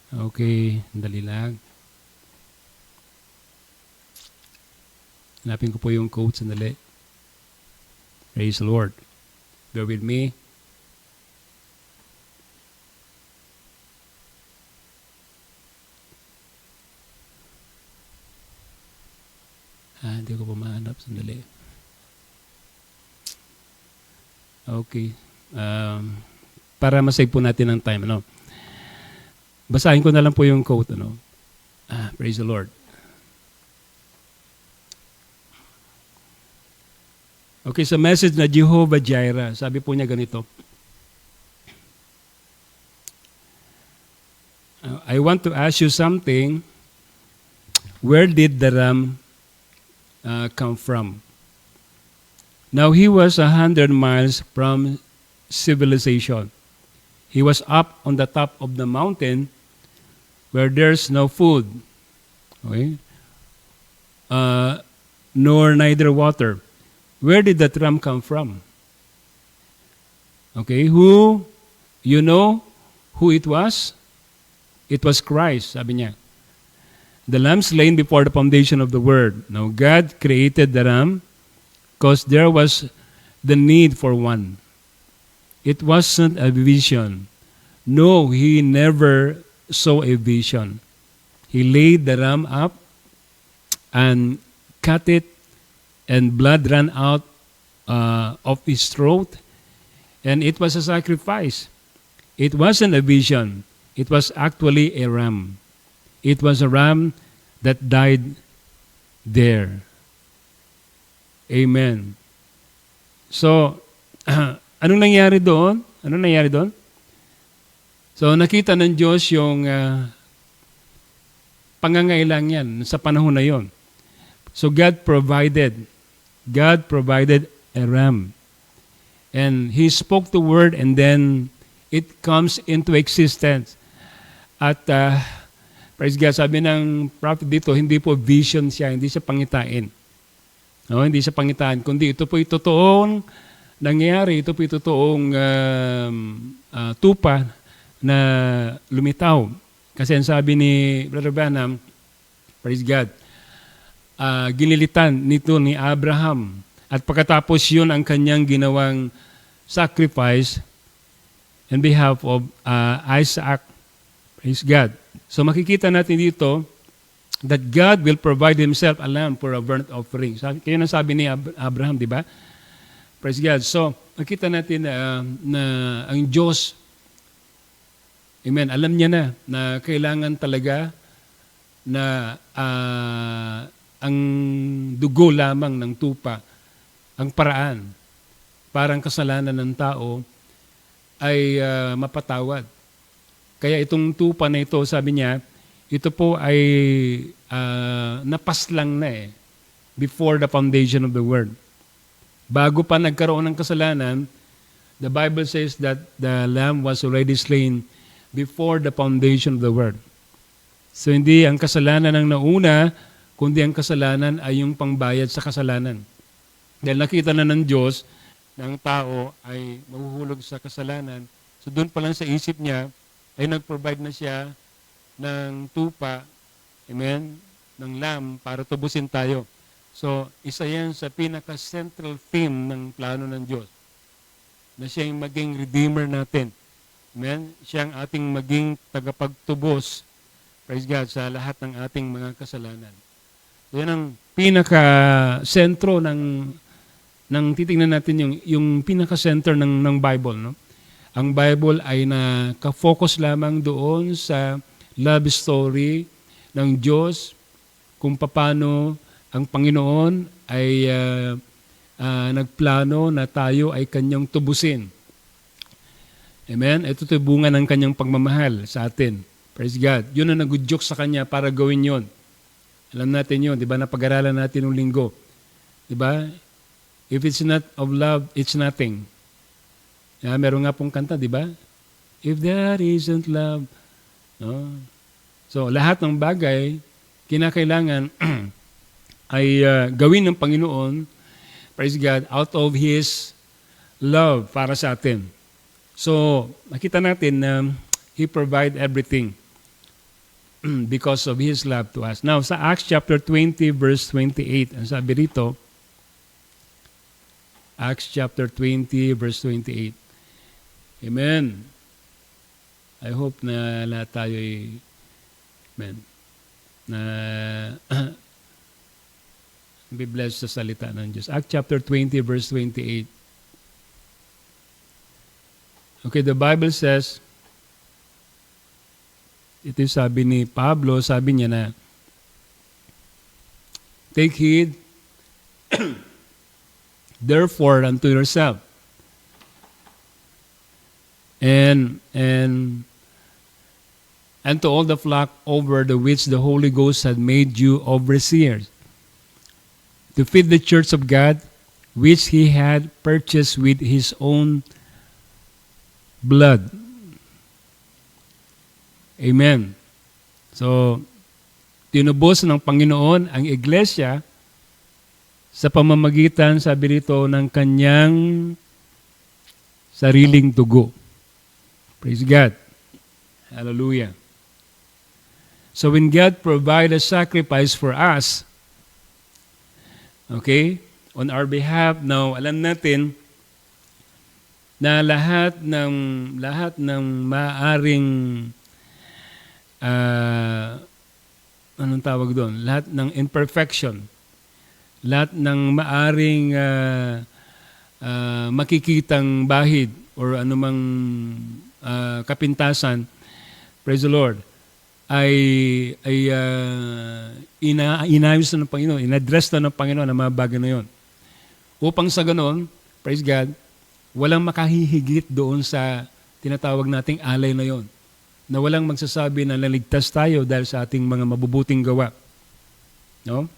Okay, dali lang. Hanapin ko po yung quote sandali. Praise the Lord. Bear with me. Hindi ko pa mahanap. Sandali. Okay. Para masave po natin ang time. Ano? Basahin ko na lang po yung quote. Ano? Praise the Lord. Okay, sa message na Jehovah Jireh, sabi po niya ganito. I want to ask you something. Where did the ram come from? Now he was 100 miles from civilization. He was up on the top of the mountain where there's no food, okay, nor neither water. Where did that ram come from? Okay, you know who it was? It was Christ, sabi niya. The lamb slain before the foundation of the world. Now God created the ram because there was the need for one. It wasn't a vision. No, he never saw a vision. He laid the ram up and cut it, and blood ran out of his throat, and it was a sacrifice. It wasn't a vision. It was actually a ram. It was a ram that died there. Amen. So, anong nangyari doon? Anong nangyari doon? So, nakita ng Diyos yung pangangailangan yan sa panahon na yon. So, God provided a ram. And He spoke the word, and then it comes into existence. At, praise God, sabi ng prophet dito, hindi po vision siya, hindi siya pangitain. No, hindi siya pangitain, kundi ito po yung totoong nangyayari, ito po yung totoong tupa na lumitaw. Kasi ang sabi ni Brother Branham, praise God, ginilitan nito ni Abraham. At pagkatapos yun ang kanyang ginawang sacrifice in behalf of Isaac. Praise God. So makikita natin dito that God will provide Himself a lamb for a burnt offering. Kaya na sabi ni Abraham, di ba? Praise God. So makita natin na ang Diyos, amen, alam niya na kailangan talaga na ang dugo lamang ng tupa ang paraan para ang kasalanan ng tao ay mapatawad. Kaya itong tupa na ito, sabi niya, ito po ay napaslang na before the foundation of the world. Bago pa nagkaroon ng kasalanan, the Bible says that the lamb was already slain before the foundation of the world. So hindi ang kasalanan ang nauna, kundi ang kasalanan ay yung pangbayad sa kasalanan. Dahil nakita na ng Diyos na ang tao ay mahuhulog sa kasalanan. So doon pa lang sa isip niya, ay nag-provide na siya ng tupa, amen, ng lamb para tubusin tayo. So isa yan sa pinaka-central theme ng plano ng Diyos. Na siya yung maging redeemer natin. Amen? Siya ang ating maging tagapagtubos, praise God, sa lahat ng ating mga kasalanan. So yan ang pinaka-sentro ng titingnan natin yung pinaka-center ng Bible, no? Ang Bible ay naka-focus lamang doon sa love story ng Diyos, kung paano ang Panginoon ay nagplano na tayo ay Kanyang tubusin. Amen? Ito yung bunga ng Kanyang pagmamahal sa atin. Praise God. Yun ang nagudyok sa Kanya para gawin yon. Alam natin yun, di ba? Napag-aralan natin ng linggo. Di ba? If it's not of love, it's nothing. Meron nga pong kanta, di ba? If there isn't love. No? So, lahat ng bagay, kinakailangan ay gawin ng Panginoon, praise God, out of His love para sa atin. So, makita natin na He provide everything because of His love to us. Now, sa Acts chapter 20, verse 28, ang sabi rito, Acts chapter 20, verse 28. Amen. I hope na lahat tayo ay, amen, na be blessed sa salita ng Diyos. Acts chapter 20, verse 28. Okay, the Bible says, ito sabi ni Pablo, sabi niya na, take heed, therefore, unto yourself, and to all the flock over the which the Holy Ghost had made you overseers, to feed the church of God, which He had purchased with His own blood. Amen. So, tinubos ng Panginoon ang iglesia sa pamamagitan, sabi rito, ng Kanyang sariling dugo. Praise God. Hallelujah. So when God provide a sacrifice for us, okay, on our behalf, now alam natin na lahat ng maaring anong tawag doon? Lahat ng imperfection, lahat ng maaring makikitang bahid or anumang kapintasan, praise the Lord, ay inayos na ng Panginoon, inaddress na ng Panginoon ang mga bagay na yon. Upang sa ganon, praise God, walang makahihigit doon sa tinatawag nating alay na yon, na walang magsasabi na naligtas tayo dahil sa ating mga mabubuting gawa. No?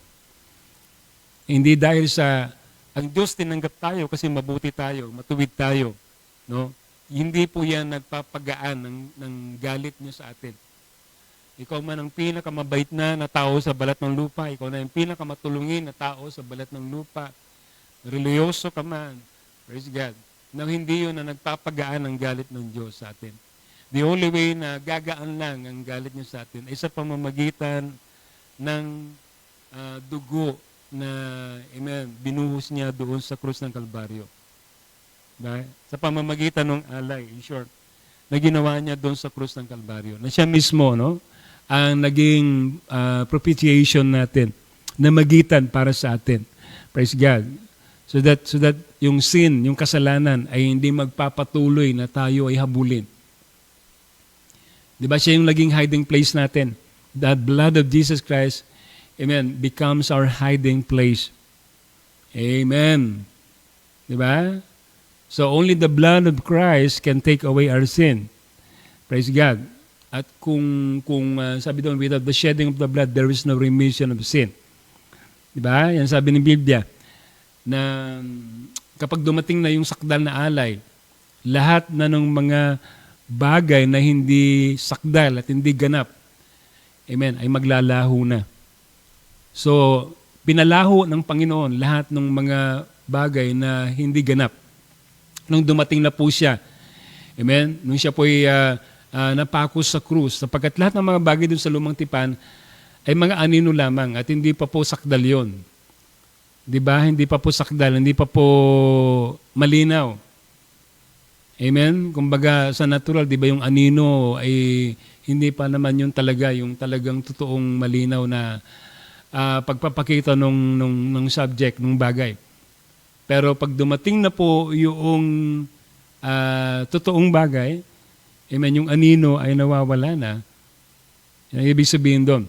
Hindi dahil sa ang Diyos tinanggap tayo kasi mabuti tayo, matuwid tayo. No? Hindi po yan nagpapagaan ng galit niyo sa atin. Ikaw man ang pinakamabait na tao sa balat ng lupa, ikaw na ang pinakamatulungin na tao sa balat ng lupa, religyoso ka man, praise God, na hindi yun na nagpapagaan ng galit ng Diyos sa atin. The only way na gagaan lang ang galit niyo sa atin ay sa pamamagitan ng dugo na, amen, binuhos niya doon sa krus ng Kalbaryo. Diba? Sa pamamagitan ng alay, in short, na ginawa niya doon sa krus ng Kalbaryo. Na siya mismo, no, ang naging propitiation natin, na magitan para sa atin. Praise God. So that yung sin, yung kasalanan ay hindi magpapatuloy na tayo ay habulin. Di ba siya yung naging hiding place natin? The blood of Jesus Christ, amen, becomes our hiding place. Amen. Di ba? So only the blood of Christ can take away our sin. Praise God. At kung sabi doon, without the shedding of the blood, there is no remission of sin. Di ba? Yan sabi ng Biblia, na kapag dumating na yung sakdal na alay, lahat na ng mga bagay na hindi sakdal at hindi ganap, amen, ay maglalaho na. So, pinalaho ng Panginoon lahat ng mga bagay na hindi ganap. Nung dumating na po siya, amen, nung siya po ay napako sa krus, sapagkat lahat ng mga bagay dun sa lumang tipan ay mga anino lamang at hindi pa po sakdal yun. Diba? Hindi pa po sakdal, hindi pa po malinaw. Amen? Kumbaga sa natural, di ba yung anino ay hindi pa naman yung talagang totoong malinaw na pagpapakita ng subject, ng bagay. Pero pag dumating na po yung totoong bagay, amen, yung anino ay nawawala na. Yan ang ibig sabihin doon.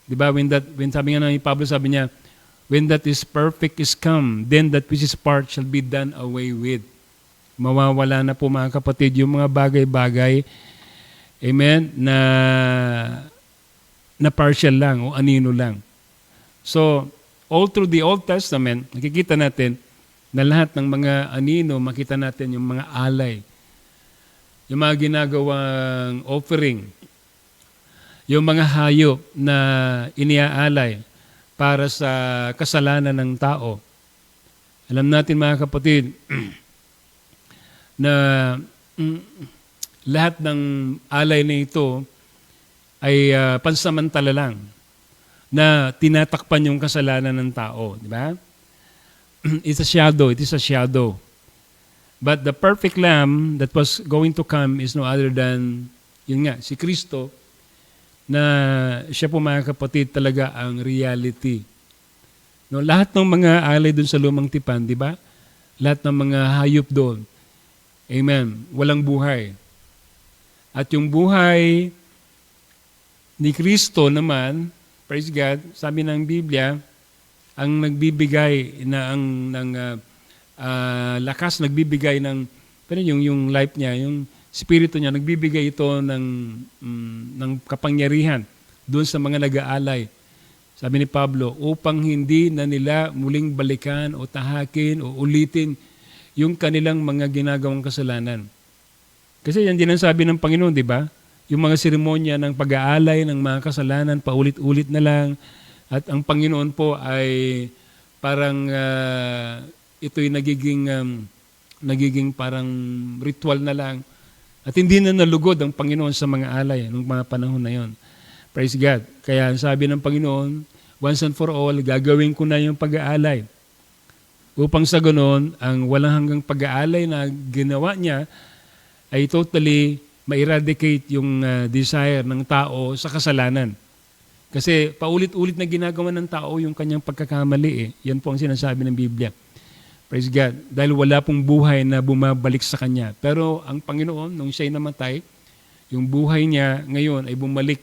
Di ba? When sabi nga ni Pablo, sabi niya, when that is perfect is come, then that which is part shall be done away with. Mawawala na po mga kapatid yung mga bagay-bagay, amen, na partial lang o anino lang. So, all through the Old Testament, nakikita natin na lahat ng mga anino, makita natin yung mga alay, yung mga ginagawang offering, yung mga hayop na iniaalay para sa kasalanan ng tao. Alam natin mga kapatid na lahat ng alay na ito ay pansamantala lang na tinatakpan yung kasalanan ng tao. Di ba? It's a shadow. It is a shadow. But the perfect lamb that was going to come is no other than, yun nga, si Kristo, na siya po mga kapatid talaga ang reality. No, lahat ng mga alay doon sa lumang tipan, di ba? Lahat ng mga hayop doon, amen, walang buhay. At yung buhay ni Kristo naman, praise God, sabi ng Biblia, ang nagbibigay ng lakas, nagbibigay ng yung life niya, yung spirito niya, nagbibigay ito ng kapangyarihan doon sa mga nag-aalay. Sabi ni Pablo, upang hindi na nila muling balikan o tahakin o ulitin yung kanilang mga ginagawang kasalanan. Kasi yan din ang sabi ng Panginoon, di ba? Yung mga seremonya ng pag-aalay ng mga kasalanan, paulit-ulit na lang. At ang Panginoon po ay parang ito'y nagiging parang ritual na lang. At hindi na nalugod ang Panginoon sa mga alay ng mga panahon na yon. Praise God. Kaya sabi ng Panginoon, once and for all, gagawin ko na yung pag-aalay. Upang sa ganon, ang walang hanggang pag-aalay na ginawa niya ay totally ma-eradicate yung desire ng tao sa kasalanan. Kasi paulit-ulit na ginagawa ng tao yung kanyang pagkakamali eh. Yan po ang sinasabi ng Biblia. Praise God. Dahil wala pong buhay na bumabalik sa Kanya. Pero ang Panginoon, nung siya'y namatay, yung buhay niya ngayon ay bumalik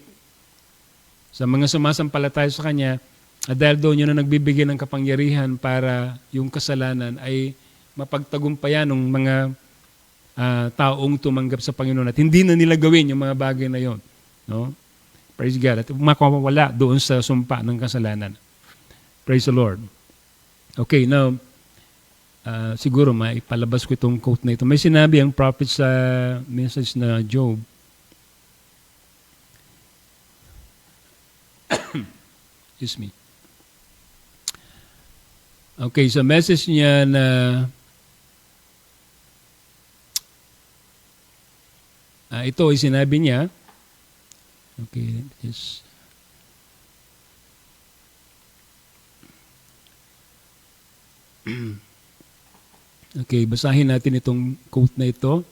sa mga sumasampalataya sa Kanya, at dahil doon yun na nagbibigay ng kapangyarihan para yung kasalanan ay mapagtagumpayan ng mga taong tumanggap sa Panginoon at hindi na nila gawin yung mga bagay na yon. No? Praise God. At makawala doon sa sumpa ng kasalanan. Praise the Lord. Okay, now, siguro maipalabas ko itong quote na ito. May sinabi ang prophet sa message na Job. Excuse me. Okay, sa message niya na ito ay sinabi niya. Okay, yes. Okay, basahin natin itong quote na ito.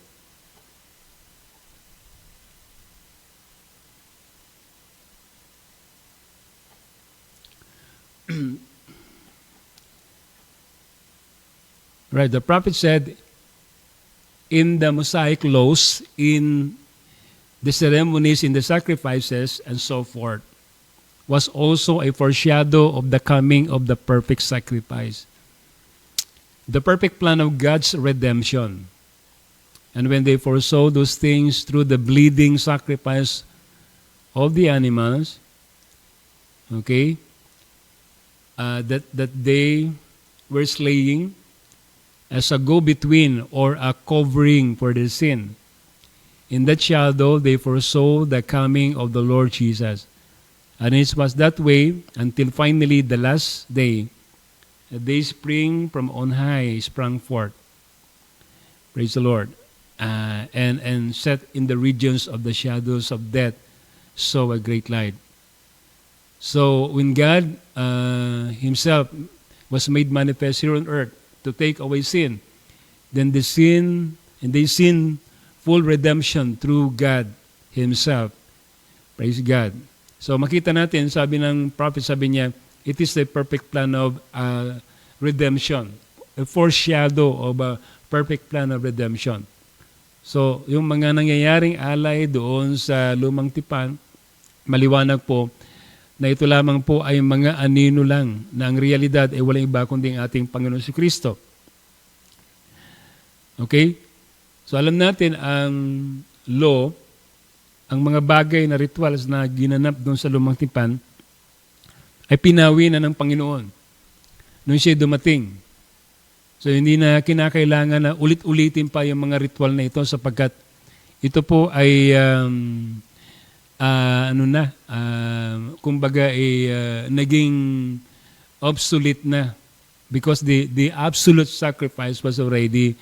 Right, the prophet said, in the Mosaic laws, in the ceremonies, in the sacrifices, and so forth, was also a foreshadow of the coming of the perfect sacrifice. The perfect plan of God's redemption. And when they foresaw those things through the bleeding sacrifice of the animals, okay, that they were slaying as a go-between or a covering for their sin. In that shadow, they foresaw the coming of the Lord Jesus. And it was that way until finally the last day, a day spring from on high sprang forth. Praise the Lord. And set in the regions of the shadows of death, saw a great light. So when God Himself was made manifest here on earth to take away sin, then they sin full redemption through God Himself. Praise God. So makita natin, sabi ng prophet, sabi niya, it is the perfect plan of redemption. A foreshadow of a perfect plan of redemption. So yung mga nangyayaring alay doon sa lumang tipan, maliwanag po na ito lamang po ay mga anino lang na ang realidad ay walang iba kundi ang ating Panginoon si Kristo. Okay? So alam natin ang law, ang mga bagay na rituals na ginanap doon sa lumang tipan ay pinawi na ng Panginoon nung siya dumating. So hindi na kinakailangan na ulit-ulitin pa yung mga ritual na ito sapagkat ito po ay kumbaga naging obsolete na because the absolute sacrifice was already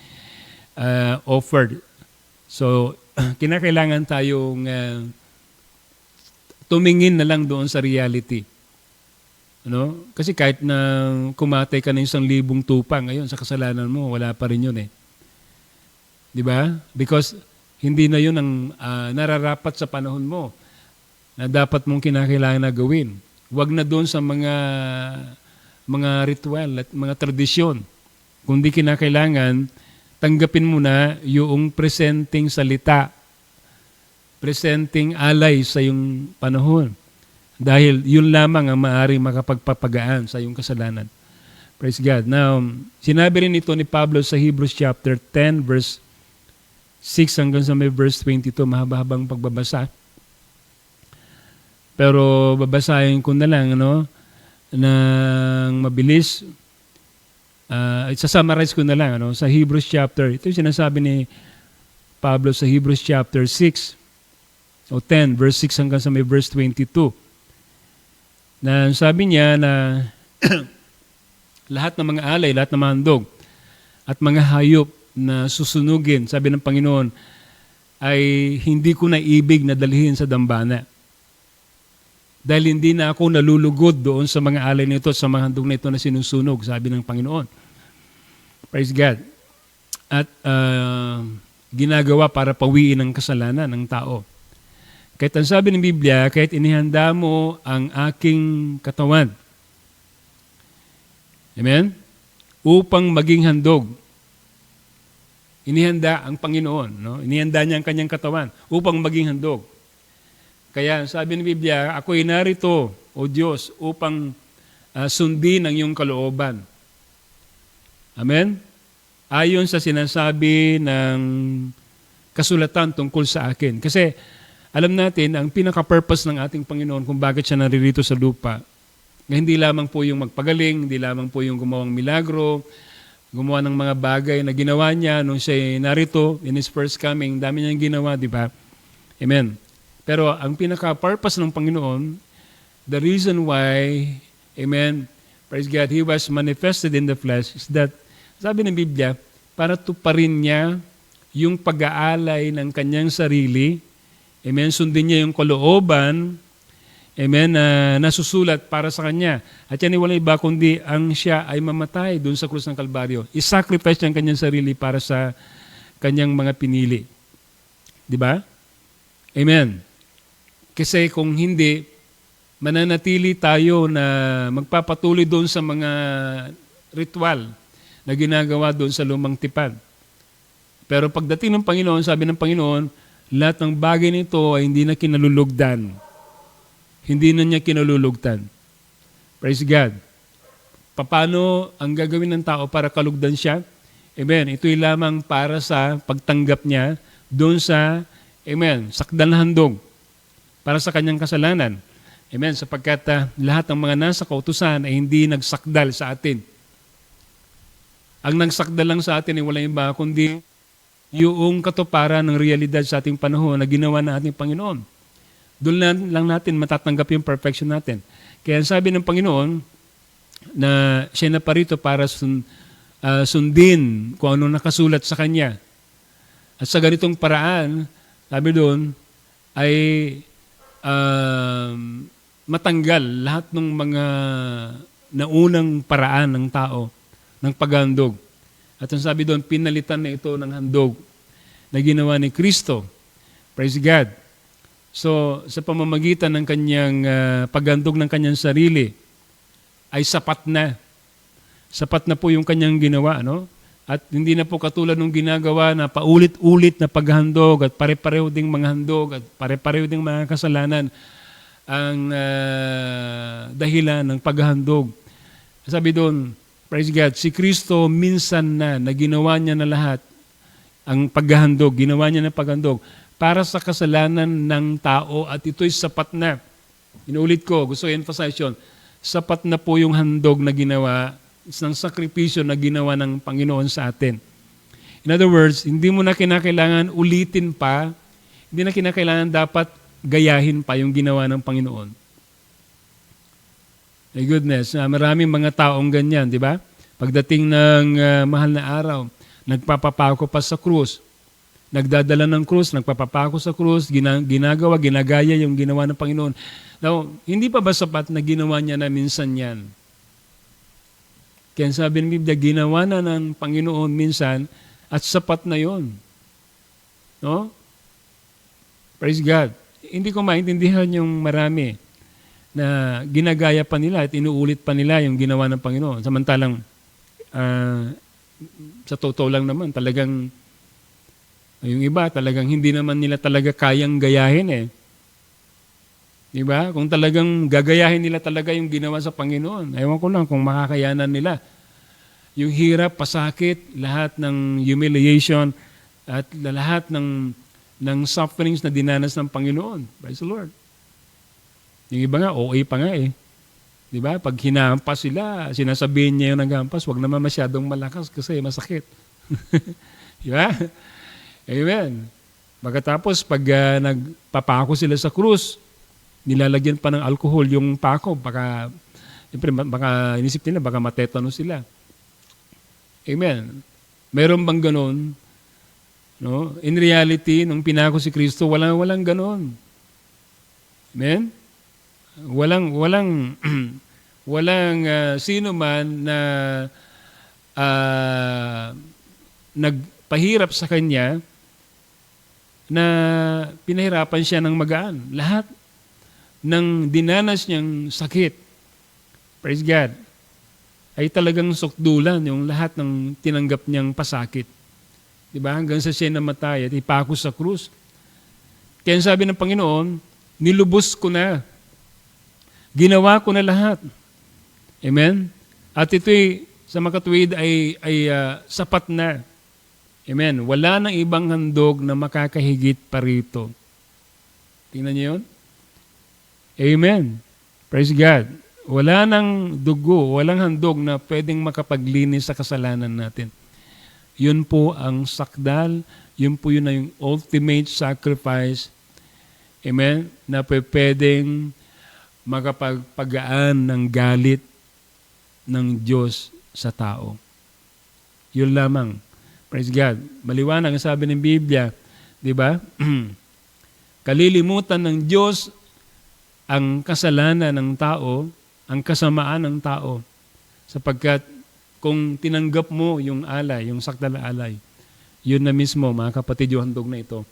offered. So kinakailangan tayong tumingin na lang doon sa reality. Ano? Kasi kahit na kumatay ka ng 1,000 tupa ngayon sa kasalanan mo, wala pa rin yun eh. Di ba? Because hindi na yun ang nararapat sa panahon mo na dapat mong kinakailangan na gawin. Huwag na doon sa mga ritual at mga tradisyon. Kundi kinakailangan, tanggapin mo na yung presenting salita, presenting alay sa yung panahon. Dahil yun lamang ang maaaring makapagpapagaan sa iyong kasalanan. Praise God. Now, sinabi rin ito ni Pablo sa Hebrews chapter 10, verse 6 hanggang sa may verse 22, mahaba-habang pagbabasa. Pero babasahin ko na lang, ng mabilis. Isa-summarize ko na lang, sa Hebrews chapter, ito yung sinasabi ni Pablo sa Hebrews chapter 6, o 10, verse 6 hanggang sa may verse 22. Na sabi niya na lahat ng mga alay, lahat ng mga handog, at mga hayop na susunugin, sabi ng Panginoon, ay hindi ko na ibig na dalhin sa dambana. dahil hindi na ako nalulugod doon sa mga alay nito at sa mga handog na ito na sinusunog, sabi ng Panginoon. Praise God. At ginagawa para pawiin ang kasalanan ng tao. Kahit ang sabi ng Biblia, kahit inihanda mo ang aking katawan, amen? Upang maging handog. Inihanda ang Panginoon, no? Inihanda niya ang kanyang katawan upang maging handog. Kaya sabi ng Biblia, ako'y narito, O Diyos, upang sundin ang iyong kalooban. Amen? Ayon sa sinasabi ng kasulatan tungkol sa akin. Kasi alam natin, ang pinaka-purpose ng ating Panginoon kung bakit siya naririto sa lupa, na hindi lamang po yung magpagaling, hindi lamang po yung gumawang milagro, gumawa ng mga bagay na ginawa niya nung siya narito in His first coming, dami niyang ginawa, di ba? Amen. Pero ang pinaka-purpose ng Panginoon, the reason why, amen, praise God, He was manifested in the flesh is that, sabi ng Biblia, para tuparin niya yung pag-aalay ng kanyang sarili, amen, sundin niya yung kalooban, amen, na nasusulat para sa kanya. At yan ay walang iba kundi ang siya ay mamatay doon sa krus ng Kalbaryo. I-sacrifice niya ang kanyang sarili para sa kanyang mga pinili. Di ba? Amen. Kasi kung hindi, mananatili tayo na magpapatuloy doon sa mga ritual na ginagawa doon sa lumang tipan. Pero pagdating ng Panginoon, sabi ng Panginoon, lahat ng bagay nito ay hindi na kinalulugdan. Hindi na niya kinalulugtan. Praise God. Paano ang gagawin ng tao para kalugdan siya? Amen. Ito'y lamang para sa pagtanggap niya doon sa, amen, sakdal na handog para sa kanyang kasalanan. Amen. Sapagkat lahat ng mga nasa kautusan ay hindi nagsakdal sa atin. Ang nagsakdal lang sa atin ay walang iba kundi yung katuparan ng realidad sa ating panahon na ginawa ng ating Panginoon. Doon lang natin matatanggap yung perfection natin. Kaya sabi ng Panginoon na siya na parito para sundin kung ano nakasulat sa Kanya. At sa ganitong paraan, sabi doon, ay matanggal lahat ng mga naunang paraan ng tao ng paghandog. At ang sabi doon, pinalitan na ito ng handog na ginawa ni Kristo. Praise God. So, sa pamamagitan ng kanyang paghandog ng kanyang sarili, ay sapat na. Sapat na po yung kanyang ginawa, no? At hindi na po katulad ng ginagawa na paulit-ulit na paghandog at pare-pareho ding mga handog at pare-pareho ding mga kasalanan ang dahilan ng paghandog. Sabi doon, praise God, si Kristo minsan na ginawa niya na lahat ang paghandog, ginawa niya na paghandog para sa kasalanan ng tao at ito'y sapat na. Inuulit ko, gusto i-emphasize yun, sapat na po yung handog na ginawa ng sakripisyo na ginawa ng Panginoon sa atin. In other words, hindi mo na kinakailangan ulitin pa, hindi na kinakailangan dapat gayahin pa yung ginawa ng Panginoon. My goodness, maraming mga taong ganyan, di ba? Pagdating ng mahal na araw, nagpapapako pa sa krus, nagdadala ng krus, nagpapapako sa krus, ginagaya yung ginawa ng Panginoon. Now, hindi pa ba sapat na ginawa niya na minsan yan? Kaya sabi ng Biblia, ginawa na ng Panginoon minsan at sapat na yon. No? Praise God. Hindi ko maintindihan yung marami na ginagaya pa nila at inuulit pa nila yung ginawa ng Panginoon. Samantalang, sa totoo lang naman, talagang, yung iba, talagang hindi naman nila talaga kayang gayahin eh. Diba? Kung talagang gagayahin nila talaga yung ginawa sa Panginoon, ewan ko lang kung makakayanan nila. Yung hirap, pasakit, lahat ng humiliation, at lahat ng sufferings na dinanas ng Panginoon. Praise the Lord. Yung iba nga, OA pa nga eh. Diba? Pag hinampas sila, sinasabihin niya yung naghampas, wag naman masyadong malakas kasi masakit. Diba? Amen. Pagkatapos, pag nagpapako sila sa krus, nilalagyan pa ng alcohol yung pako, baka inisip nila, baka matetanus sila. Amen. Meron bang ganon? No? In reality, nung pinako si Kristo, walang ganon. Amen? Walang walang sino man na nagpahirap sa kanya na pinahirapan siya ng magaan. Lahat ng dinanas niyang sakit, praise God, ay talagang sukdulan yung lahat ng tinanggap niyang pasakit. Diba? Hanggang sa siya namatay at ipako sa krus. Kaya sabi ng Panginoon, nilubos ko na. Ginawa ko na lahat. Amen? At ito'y sa makatuwid ay sapat na. Amen? Wala nang ibang handog na makakahigit pa rito. Tingnan niyo yun? Amen. Praise God. Wala nang dugo, walang handog na pwedeng makapaglinis sa kasalanan natin. Yun po ang sakdal, yun po yun na yung ultimate sacrifice. Amen? Na pwedeng makapagpagaan ng galit ng Diyos sa tao. Yun lamang. Praise God. Maliwanag ang sabi ng Biblia, di ba? Kalilimutan ng Diyos ang kasalanan ng tao, ang kasamaan ng tao. Sapagkat kung tinanggap mo yung alay, yung sakdal na alay, yun na mismo, mga kapatid, yung handog na ito.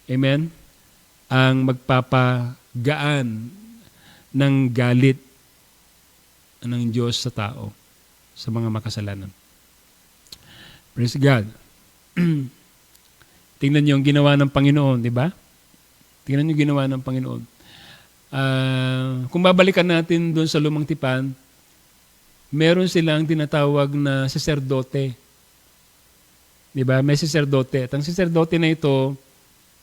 Amen? Ang magpapagaan ng galit ng Diyos sa tao, sa mga makasalanan. Praise God. Tingnan niyo yung ginawa ng Panginoon, di ba? Tingnan niyo yung ginawa ng Panginoon. Kung babalikan natin doon sa Lumang Tipan, meron silang tinatawag na saserdote. Di ba? May saserdote. At ang saserdote na ito,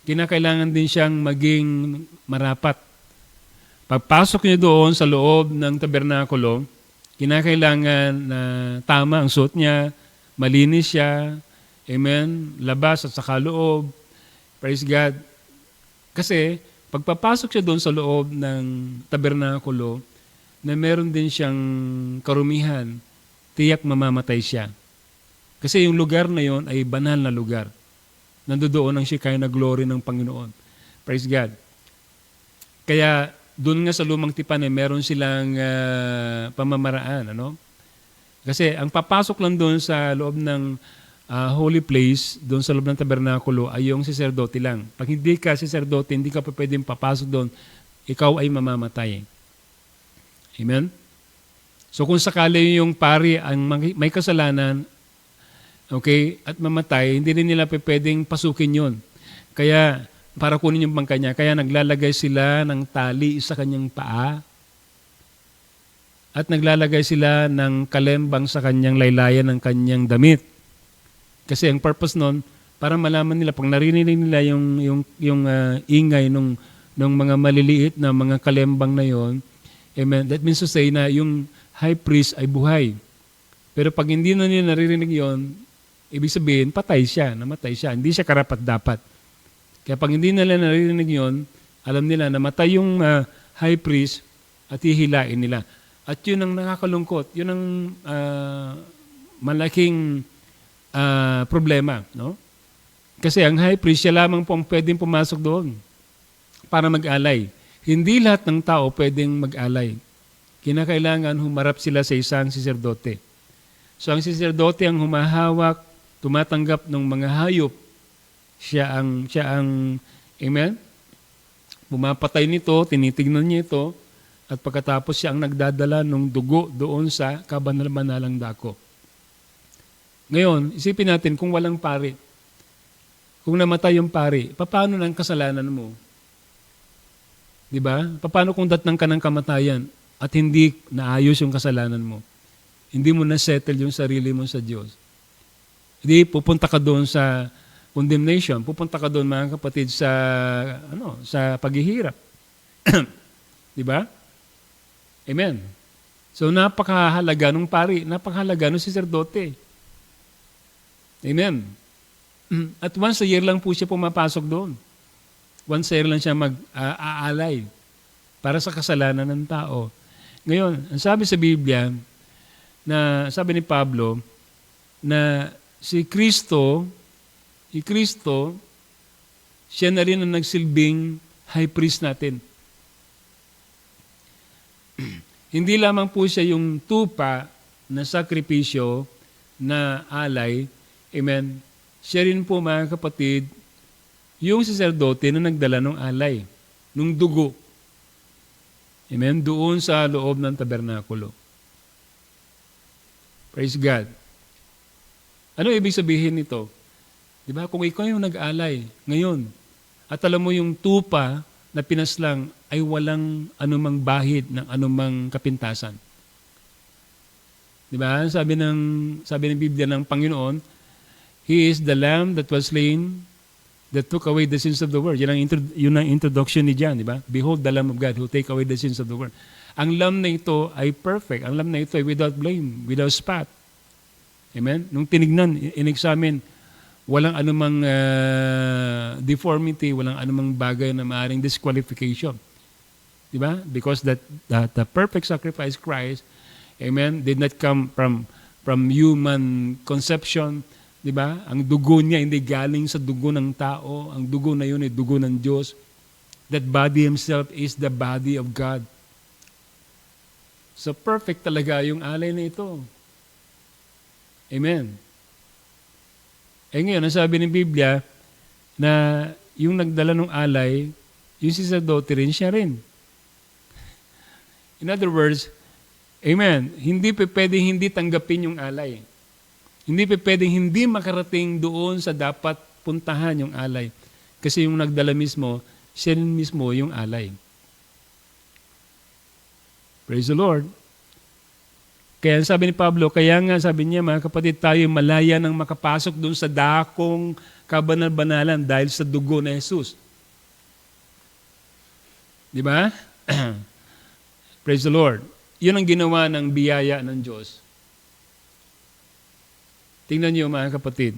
kinakailangan din siyang maging marapat. Pagpasok niya doon sa loob ng tabernakulo, kinakailangan na tama ang suot niya, malinis siya, amen, labas at saka loob. Praise God. Kasi, pagpapasok siya doon sa loob ng tabernakulo, na meron din siyang karumihan, tiyak mamamatay siya. Kasi yung lugar na yon ay banal na lugar. Nandoon ang Shekinah glory ng Panginoon. Praise God. Kaya doon nga sa Lumang Tipan meron silang pamamaraan. Ano? Kasi ang papasok lang doon sa loob ng holy place, doon sa loob ng tabernakulo, ay yung saserdote lang. Pag hindi ka saserdote, hindi ka pa pwedeng papasok doon, ikaw ay mamamatay. Amen? So kung sakali yung pari ang may kasalanan, okay, at mamatay, hindi rin nila pwedeng pasukin yun. Kaya, para kunin yung bangka niya, kaya naglalagay sila ng tali sa kanyang paa at naglalagay sila ng kalembang sa kanyang laylayan ng kanyang damit. Kasi ang purpose nun, para malaman nila, pag narinig nila yung ingay ng mga maliliit na mga kalembang na yon, amen, that means to say na yung high priest ay buhay. Pero pag hindi na nila naririnig yon, ibig sabihin, patay siya, namatay siya. Hindi siya karapat-dapat. Kaya pag hindi nila naririnig yon, alam nila, namatay yung high priest at hihilain nila. At yun ang nakakalungkot. Yun ang malaking problema. No? Kasi ang high priest, siya lamang po ang pwedeng pumasok doon para mag-alay. Hindi lahat ng tao pwedeng mag-alay. Kinakailangan humarap sila sa isang saserdote. So ang saserdote ang humahawak, tumatanggap ng mga hayop. Siya ang amen? Pumapatay nito, tinitignan niya ito, at pagkatapos siya ang nagdadala ng dugo doon sa kabanal-banalang dako. Ngayon, isipin natin kung walang pari. Kung namatay yung pari, paano ng kasalanan mo? Diba? Paano kung datnang ka ng kamatayan at hindi naayos yung kasalanan mo? Hindi mo na-settle yung sarili mo sa Diyos. Hindi, pupunta ka doon sa condemnation. Pupunta ka doon, mga kapatid, sa paghihirap. Diba? Amen. So, napakahalaga nung pari, napakahalaga nung saserdote. Amen. At once a year lang po siya pumapasok doon. Once a year lang siya mag-aalay para sa kasalanan ng tao. Ngayon, ang sabi sa Biblia, na sabi ni Pablo, na si Kristo, siya na rin ang nagsilbing high priest natin. Hindi lamang po siya yung tupa na sakripisyo na alay. Amen. Siya rin po, mga kapatid, yung saserdote na nagdala ng alay, ng dugo. Amen. Doon sa loob ng tabernakulo. Praise God. Ano ibig sabihin nito? Di ba? Kung ikaw yung nag-alay ngayon, at alam mo yung tupa na pinaslang ay walang anumang bahid ng anumang kapintasan. Di ba? Sabi ng Biblia ng Panginoon, He is the Lamb that was slain that took away the sins of the world. Yun ang introduction ni John, di ba? Behold the Lamb of God who take away the sins of the world. Ang lamb na ito ay perfect. Ang lamb na ito ay without blame, without spot. Amen? Nung tinignan, in-examine, walang anumang deformity, walang anumang bagay na maaaring disqualification. Di ba? Because the perfect sacrifice Christ, amen, did not come from human conception. Di ba? Ang dugo niya hindi galing sa dugo ng tao. Ang dugo na yun ay dugo ng Diyos. That body himself is the body of God. So perfect talaga yung alay na ito. Amen. Eh ngayon, ang sabi ng Biblia na yung nagdala ng alay, yung sacerdote rin, siya rin. In other words, amen, hindi pwedeng hindi tanggapin yung alay. Hindi pwedeng hindi makarating doon sa dapat puntahan yung alay. Kasi yung nagdala mismo, siya rin mismo yung alay. Praise the Lord. Kaya sabi ni Pablo, kaya nga sabi niya, mga kapatid, tayo malaya nang makapasok doon sa dakong kabanal-banalan dahil sa dugo na Jesus. Di ba? Praise the Lord. Yun ang ginawa ng biyaya ng Diyos. Tingnan niyo, mga kapatid.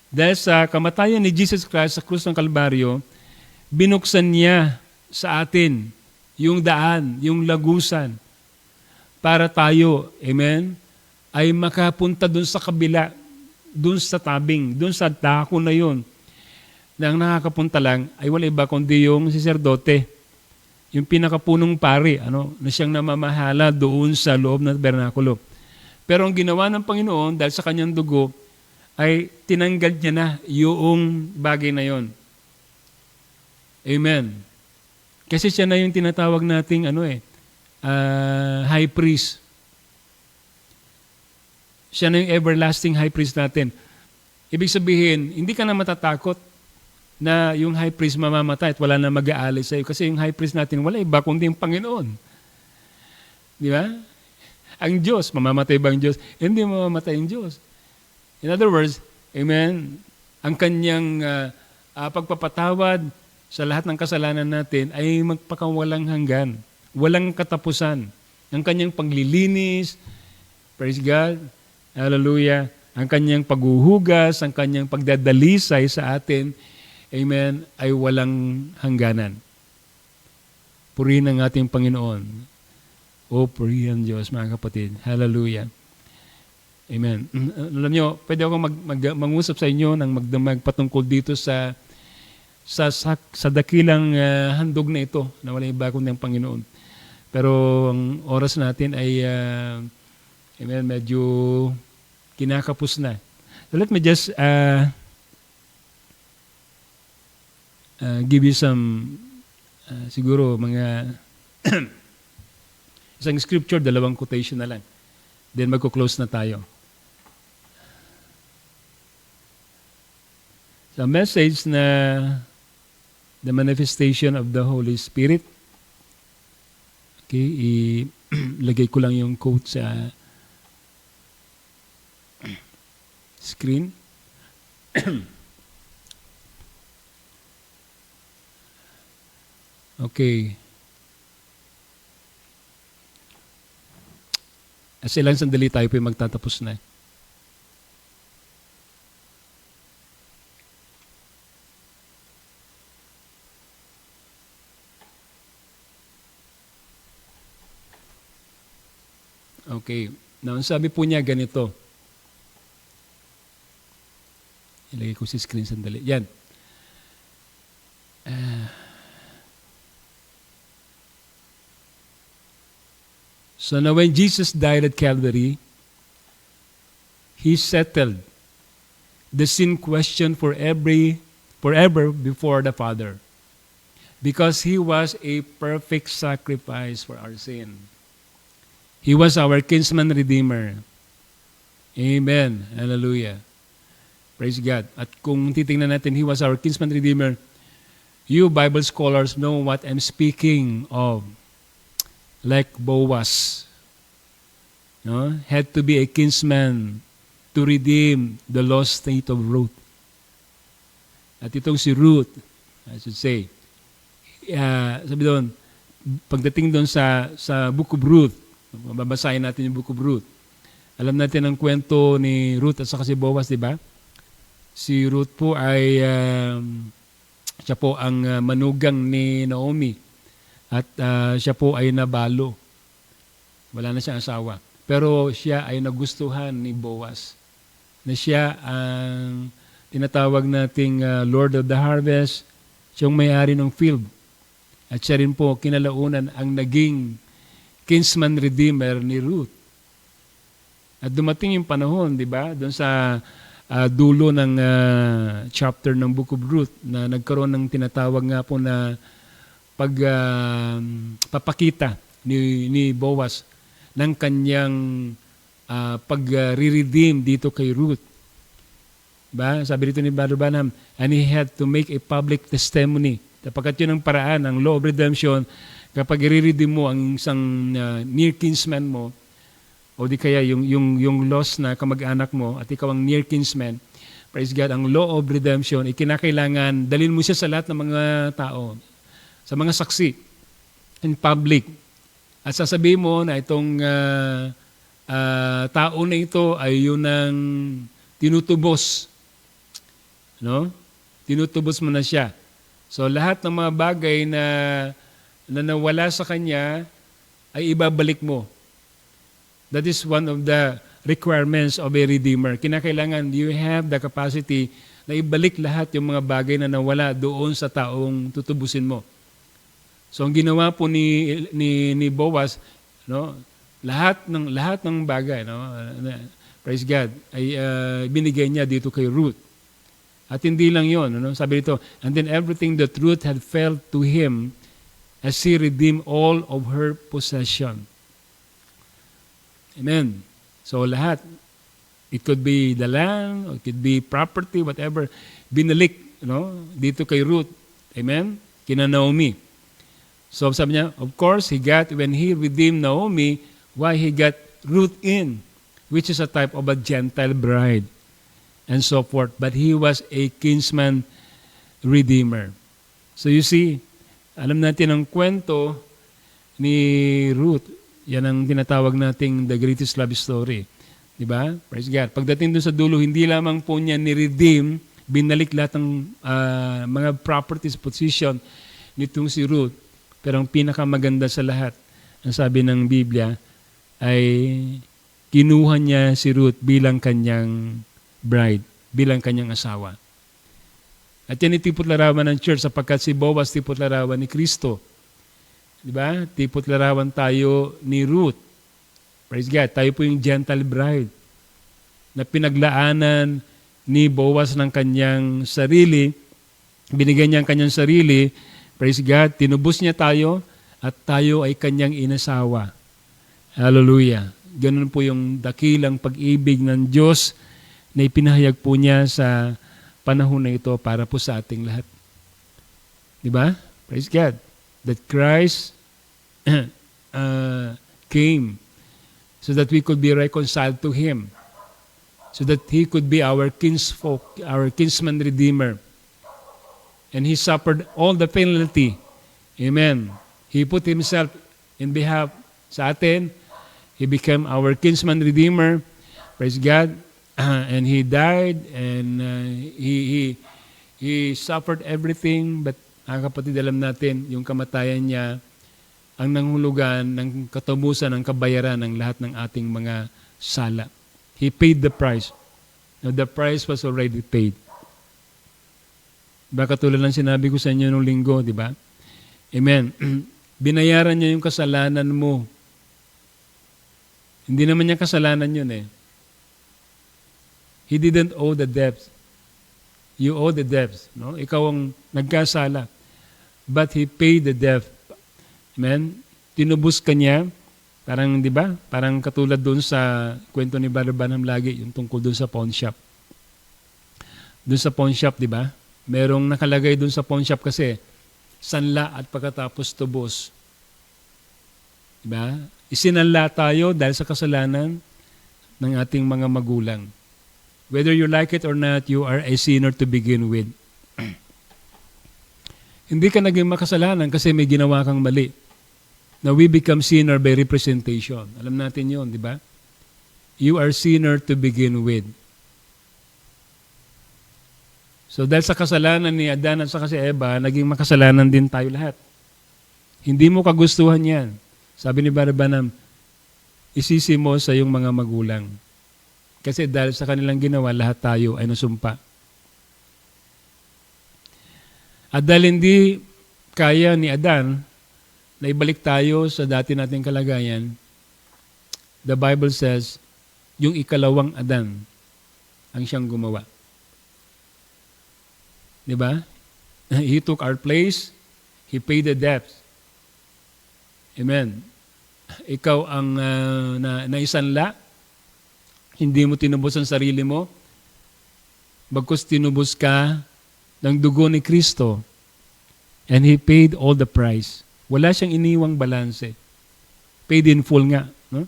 Dahil sa kamatayan ni Jesus Christ sa krus ng Kalbaryo, binuksan niya sa atin yung daan, yung lagusan, para tayo, amen, ay makapunta dun sa kabila, dun sa tabing, dun sa dako na yun, na ang nakakapunta lang ay wala iba kundi yung saserdote, yung pinakapunong pari, na siyang namamahala doon sa loob ng tabernakulo. Pero ang ginawa ng Panginoon, dahil sa kanyang dugo, ay tinanggal niya na yung bagay na yon. Amen. Kasi siya na yung tinatawag nating high priest. Siya na yung everlasting high priest natin. Ibig sabihin, hindi ka na matatakot na yung high priest mamamatay at wala na mag-aalay sa iyo. Kasi yung high priest natin, wala iba kundi yung Panginoon. Di ba? Ang Diyos, mamamatay ba ang Diyos? Hindi mamamatay ang Diyos. In other words, amen, ang kanyang pagpapatawad sa lahat ng kasalanan natin ay magpakawalang hanggan. Walang katapusan. Ang kanyang paglilinis, praise God, hallelujah, ang kanyang paghuhugas, ang kanyang pagdadalisay sa atin, amen, ay walang hangganan. Purihin ang ating Panginoon. O purihin ang Diyos, mga kapatid. Hallelujah. Amen. Alam nyo, pwede ako mangusap sa inyo ng magdamag patungkol dito sa dakilang handog na ito na walang iba kundi ang Panginoon. Pero ang oras natin ay amen, medyo kinakapos na. So let me just give you some siguro mga isang scripture, 2 quotation na lang. Then magko-close na tayo. So message na the manifestation of the Holy Spirit. Okay, ilagay ko lang yung quote sa screen. Okay. As ilang sandali tayo po yung magtatapos na. Okay. Now, sabi po niya ganito. Ilagay ko si screen sandali. Yan. So now when Jesus died at Calvary, He settled the sin question forever before the Father. Because He was a perfect sacrifice for our sin. He was our kinsman redeemer. Amen. Hallelujah. Praise God. At kung titingnan natin, He was our kinsman redeemer, you Bible scholars know what I'm speaking of. Like Boaz, no? Had to be a kinsman to redeem the lost state of Ruth. At itong si Ruth, I should say, sabi doon, pagdating doon sa Book of Ruth, babasahin natin yung Book of Ruth. Alam natin ang kwento ni Ruth at saka si Boaz, di ba? Si Ruth po ay, siya po ang manugang ni Naomi. At siya po ay nabalo. Wala na siyang asawa. Pero siya ay nagustuhan ni Boaz. Na siya ang tinatawag nating Lord of the Harvest. Siyang may-ari ng field. At siya rin po kinalaunan ang naging kinsman redeemer ni Ruth. At dumating yung panahon, di ba? Doon sa dulo ng chapter ng Book of Ruth na nagkaroon ng tinatawag nga po na papakita ni Boaz ng kanyang pag-redeem dito kay Ruth. Ba? Sabi dito ni Brother Branham, and he had to make a public testimony. Kapagkat yun ang paraan, ang law of redemption, kapag i-redeem mo ang isang near kinsman mo, o di kaya yung lost na kamag-anak mo, at ikaw ang near kinsman, praise God, ang law of redemption, ikinakailangan, dalhin mo siya sa lahat ng mga tao, sa mga saksi, in public. At sasabihin mo na itong tao na ito ay yun ang tinutubos. No? Tinutubos mo na siya. So lahat ng mga bagay na nawala sa kanya ay ibabalik mo. That is one of the requirements of a redeemer. Kinakailangan you have the capacity na ibalik lahat yung mga bagay na nawala doon sa taong tutubusin mo. So ang ginawa po ni Boaz, no, lahat ng bagay, no, praise God, ay binigay niya dito kay Ruth. At hindi lang 'yon, no, sabi dito, and then everything that Ruth had felt to him as he redeemed all of her possession. Amen. So lahat, it could be the land, or it could be property, whatever, binalik, no, dito kay Ruth. Amen. Kina Naomi. So sabi niya, of course, when he redeemed Naomi, why he got Ruth in, which is a type of a Gentile bride, and so forth. But he was a kinsman redeemer. So you see, alam natin ang kwento ni Ruth. Yan ang tinatawag nating the greatest love story. Diba? Praise God. Pagdating doon sa dulo, hindi lamang po niya ni-redeem, binalik lahat ng mga properties, position nitong si Ruth. Pero ang pinakamaganda sa lahat, ang sabi ng Biblia, ay kinuha niya si Ruth bilang kanyang bride, bilang kanyang asawa. At yan itipot larawan ng church sapagkat si Boaz tipot larawan ni Kristo. Diba? Tipot larawan tayo ni Ruth. Praise God. Tayo po yung Gentile bride na pinaglaanan ni Boaz ng kanyang sarili. Binigyan niya ang kanyang sarili. Praise God. Tinubos niya tayo at tayo ay kanyang inasawa. Hallelujah. Ganun po yung dakilang pag-ibig ng Diyos na ipinahayag po niya sa panahon na ito para po sa ating lahat. Diba? Praise God. That Christ came so that we could be reconciled to Him, so that He could be our kinsfolk, our kinsman redeemer. And He suffered all the penalty. Amen. He put Himself in behalf sa atin. He became our kinsman redeemer. Praise God. And He died and He suffered everything, but ang kapatid, alam natin, yung kamatayan niya ang nanghulugan ng katubusan, ng kabayaran ng lahat ng ating mga sala. He paid the price. Now, the price was already paid. Diba, katulad lang sinabi ko sa inyo nung linggo, di ba? Amen. Binayaran niya yung kasalanan mo. Hindi naman niya kasalanan yun eh. He didn't owe the debt. You owe the debt. No? Ikaw ang nagkasala. But he paid the debt. Amen? Tinubos ka niya. Parang, di ba? Parang katulad doon sa kwento ni Brother Branham lagi, yung tungkol doon sa pawn shop. Doon sa pawn shop, di ba? Merong nakalagay doon sa pawn shop kasi sanla at pagkatapos tubos. Di ba? Isinanla tayo dahil sa kasalanan ng ating mga magulang. Whether you like it or not, you are a sinner to begin with. Hindi ka naging makasalanan kasi may ginawa kang mali. Now we become sinner by representation. Alam natin yon, di ba? You are sinner to begin with. So dahil sa kasalanan ni Adan at saka si Eva, naging makasalanan din tayo lahat. Hindi mo kagustuhan yan. Sabi ni Brother Branham, isisi mo sa iyong mga magulang. Kasi dahil sa kanilang ginawa, lahat tayo ay nasumpa. At dahil hindi kaya ni Adan na ibalik tayo sa dati nating kalagayan, the Bible says, yung ikalawang Adan ang siyang gumawa. Di ba? He took our place. He paid the debt. Amen. Ikaw ang naisanla. Hindi mo tinubos ang sarili mo. Bagkus tinubos ka ng dugo ni Kristo. And He paid all the price. Wala siyang iniwang balanse. Paid in full nga. No?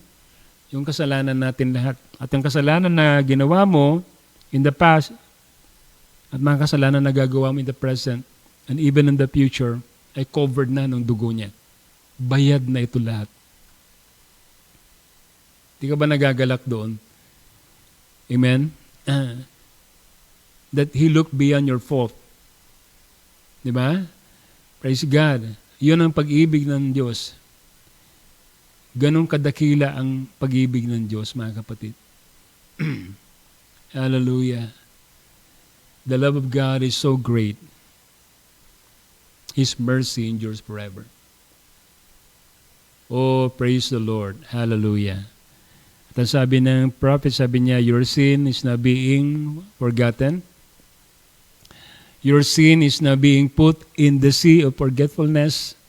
Yung kasalanan natin lahat. At ang kasalanan na ginawa mo in the past, at mga kasalanan na gagawa mo in the present, and even in the future, ay covered na ng dugo niya. Bayad na ito lahat. Di ka ba nagagalak doon? Amen? That He looked beyond your fault. Di ba? Praise God. Yun ang pag-ibig ng Diyos. Ganong kadakila ang pag-ibig ng Diyos, mga kapatid. Hallelujah. The love of God is so great. His mercy endures forever. Oh, praise the Lord. Hallelujah. At ang sabi ng prophet, sabi niya, your sin is now being forgotten. Your sin is now being put in the sea of forgetfulness.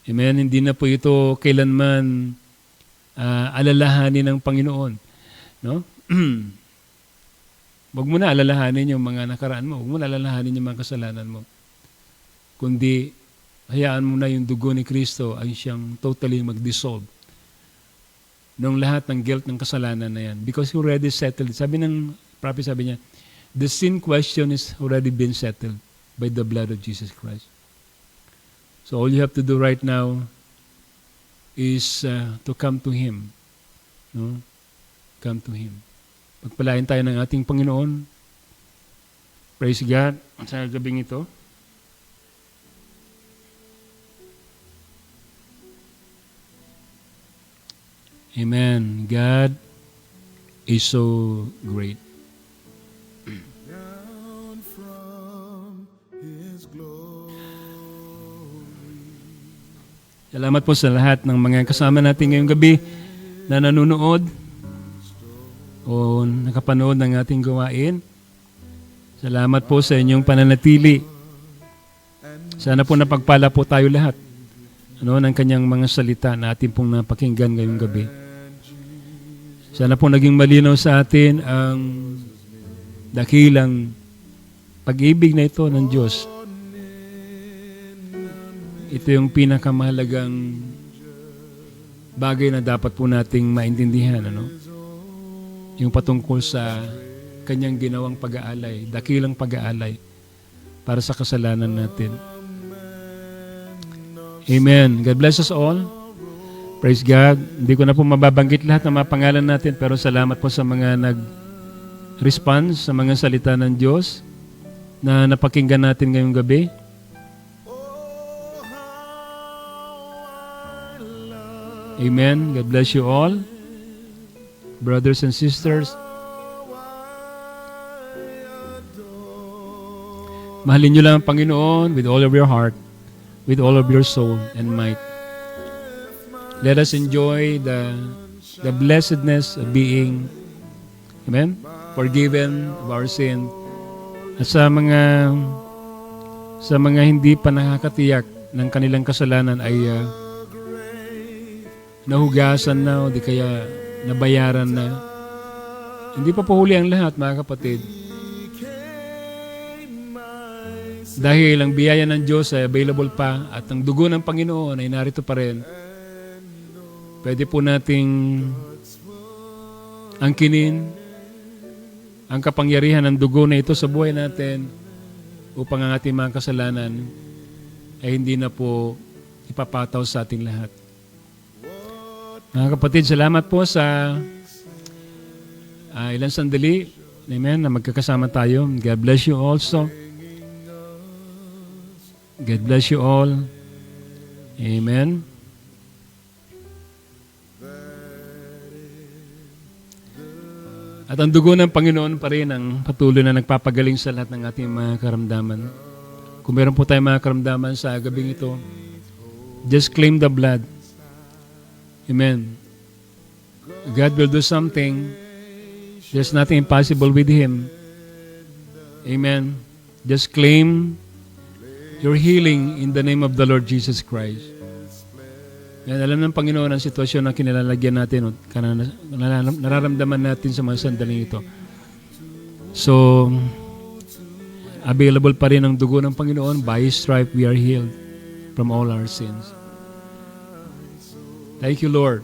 Amen? Hindi na po ito kailanman alalahanin ng Panginoon. No? Huwag mo na alalahanin yung mga nakaraan mo. Huwag mo na alalahanin yung mga kasalanan mo. Kundi, hayaan mo na yung dugo ni Kristo ang siyang totally mag-dissolve ng lahat ng guilt ng kasalanan na yan. Because He already settled. Sabi ng prophet, sabi niya, the sin question is already been settled by the blood of Jesus Christ. So all you have to do right now is to come to Him. No? Come to Him. Pagpalain tayo ng ating Panginoon. Praise God. Sa gabing ito. Amen. God is so great. Down from His glory. Salamat po sa lahat ng mga kasama natin ngayong gabi na nanonood o nakapanood ng ating gawain. Salamat po sa inyong pananatili. Sana po napagpala po tayo lahat ng kanyang mga salita na ating pong napakinggan ngayong gabi. Sana po naging malinaw sa atin ang dakilang pag-ibig na ito ng Diyos. Ito yung pinakamahalagang bagay na dapat po nating maintindihan. Yung patungkol sa kanyang ginawang pag-aalay, dakilang pag-aalay para sa kasalanan natin. Amen. God bless us all. Praise God. Hindi ko na po mababanggit lahat ng mga pangalan natin, pero salamat po sa mga nag-response sa mga salita ng Diyos na napakinggan natin ngayong gabi. Amen. God bless you all. Brothers and sisters, mahalin nyo lang ang Panginoon with all of your heart, with all of your soul and might. Let us enjoy the the blessedness of being, amen, forgiven of our sin. At sa mga hindi pa nakakatiyak ng kanilang kasalanan ay nahugasan na o di kaya nabayaran na. Hindi pa po huli ang lahat, mga kapatid. Dahil ang biyaya ng Diyos ay available pa at ang dugo ng Panginoon ay narito pa rin. Pwede po nating angkinin ang kapangyarihan ng dugo na ito sa buhay natin upang ang ating mga kasalanan ay hindi na po ipapataw sa ating lahat. Mga kapatid, salamat po sa ilang sandali, amen, na magkakasama tayo. God bless you also. God bless you all. Amen. At ang dugo ng Panginoon pa rin ang patuloy na nagpapagaling sa lahat ng ating mga karamdaman. Kung meron po tayong mga karamdaman sa gabing ito, just claim the blood. Amen. God will do something. There's nothing impossible with Him. Amen. Just claim your healing in the name of the Lord Jesus Christ. Yan, alam ng Panginoon ang sitwasyon na kinilalagyan natin o nararamdaman natin sa mga sandaling ito. So, available pa rin ang dugo ng Panginoon. By His stripe, we are healed from all our sins. Thank you, Lord.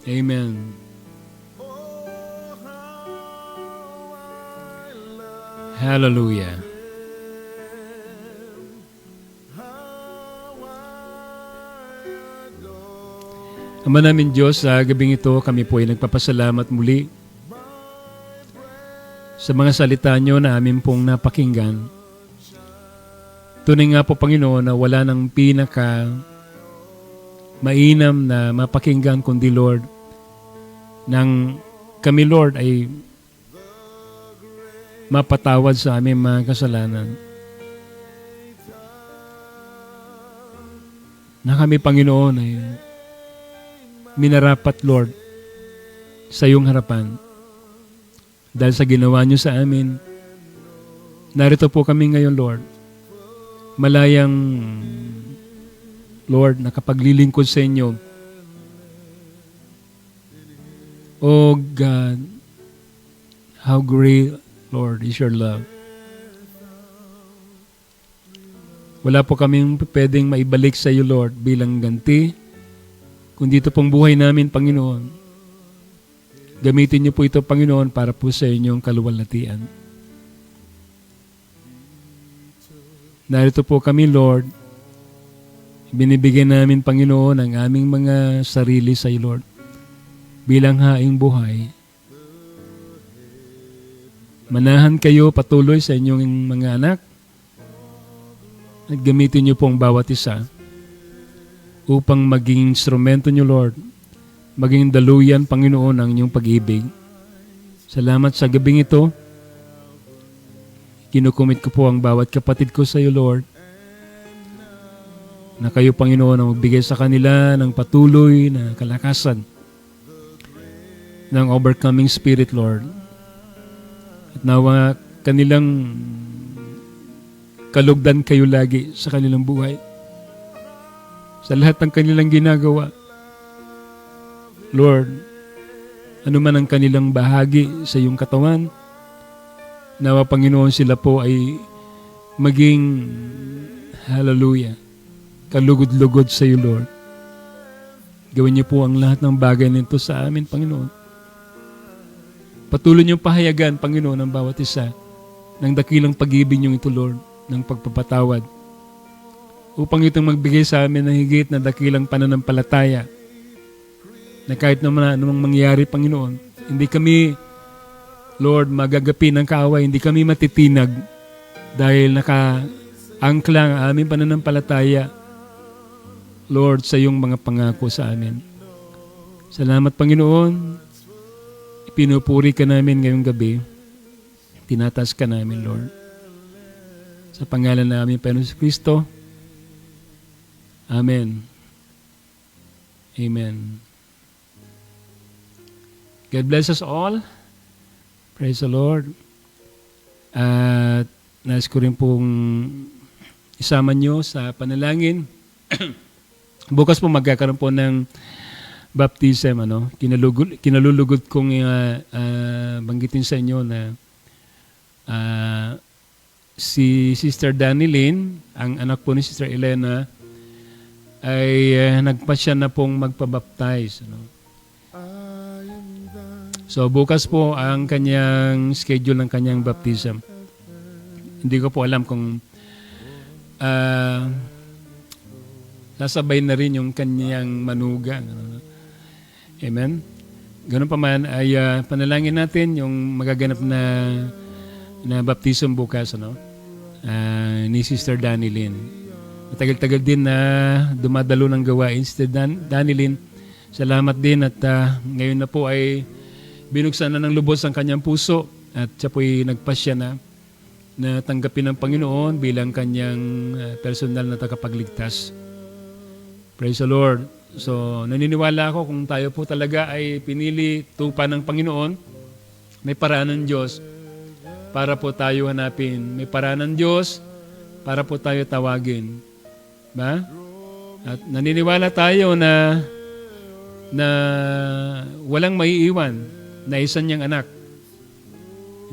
Amen. Hallelujah. Ama namin Diyos, sa gabing ito, kami po ay nagpapasalamat muli sa mga salita nyo na amin pong napakinggan. Tunay nga po, Panginoon, na wala ng pinaka mainam na mapakinggan kundi, Lord, nang kami, Lord, ay mapatawad sa aming mga kasalanan. Na kami, Panginoon, ay minarapat, Lord, sa iyong harapan. Dahil sa ginawa niyo sa amin, narito po kami ngayon, Lord. Malayang, Lord, nakapaglilingkod sa inyo. Oh God, how great, Lord, is your love. Wala po kaming pwedeng maibalik sa iyo, Lord, bilang ganti. Kung dito pong buhay namin, Panginoon, gamitin niyo po ito, Panginoon, para po sa inyong kaluwalhatian. Narito po kami, Lord. Binibigyan namin, Panginoon, ang aming mga sarili sa iyo, Lord, bilang haing buhay. Manahan kayo patuloy sa inyong mga anak at gamitin niyo pong bawat isa upang maging instrumento niyo, Lord, maging daluyan, Panginoon, ang inyong pag-ibig. Salamat sa gabing ito. Kinukumit ko po ang bawat kapatid ko sa iyo, Lord, na kayo, Panginoon, ang magbigay sa kanila ng patuloy na kalakasan ng overcoming spirit, Lord. At nawa kanilang kalugdan kayo lagi sa kanilang buhay. Sa lahat ng kanilang ginagawa, Lord, ano man ang kanilang bahagi sa iyong katawan, nawa, Panginoon, sila po ay maging, hallelujah, kalugod-lugod sa iyo, Lord. Gawin niyo po ang lahat ng bagay nito sa amin, Panginoon. Patuloy niyong pahayagan, Panginoon, ang bawat isa ng dakilang pag-ibig niyong ito, Lord, ng pagpapatawad, upang itong magbigay sa amin ng higit na dakilang pananampalataya na kahit naman anumang mangyari, Panginoon, hindi kami, Lord, magagapi ng kaaway, hindi kami matitinag dahil naka-angkla ang aming pananampalataya, Lord, sa iyong mga pangako sa amin. Salamat, Panginoon. Pinupuri ka namin ngayong gabi. Tinatas ka namin, Lord. Sa pangalan namin, Panginoon Kristo. Amen. Amen. God bless us all. Praise the Lord. At nais ko rin pong isama nyo sa panalangin. Bukas po magkakaroon po ng baptism. Kinalulugod kong banggitin sa inyo na si Sister Danilyn, ang anak po ni Sister Elena, ay nagpasya na pong magpabaptize. So bukas po ang kanyang schedule ng kanyang baptism. Hindi ko po alam kung nasabay na rin yung kanyang manugang. Amen? Ganun pa man ay panalangin natin yung magaganap na baptism bukas ni Sister Danilyn. Matagal-tagal din na dumadalo ng gawain. Sister Danilyn, salamat din at ngayon na po ay binuksan na ng lubos ang kanyang puso at siya po ay nagpasya na tanggapin ng Panginoon bilang kanyang personal na tagapagligtas. Praise the Lord. So, naniniwala ako kung tayo po talaga ay pinili tupa ng Panginoon, may paraan ng Diyos para po tayo hanapin. May paraan ng Diyos para po tayo tawagin. Ba? At naniniwala tayo na walang maiiwan na isa niyang anak.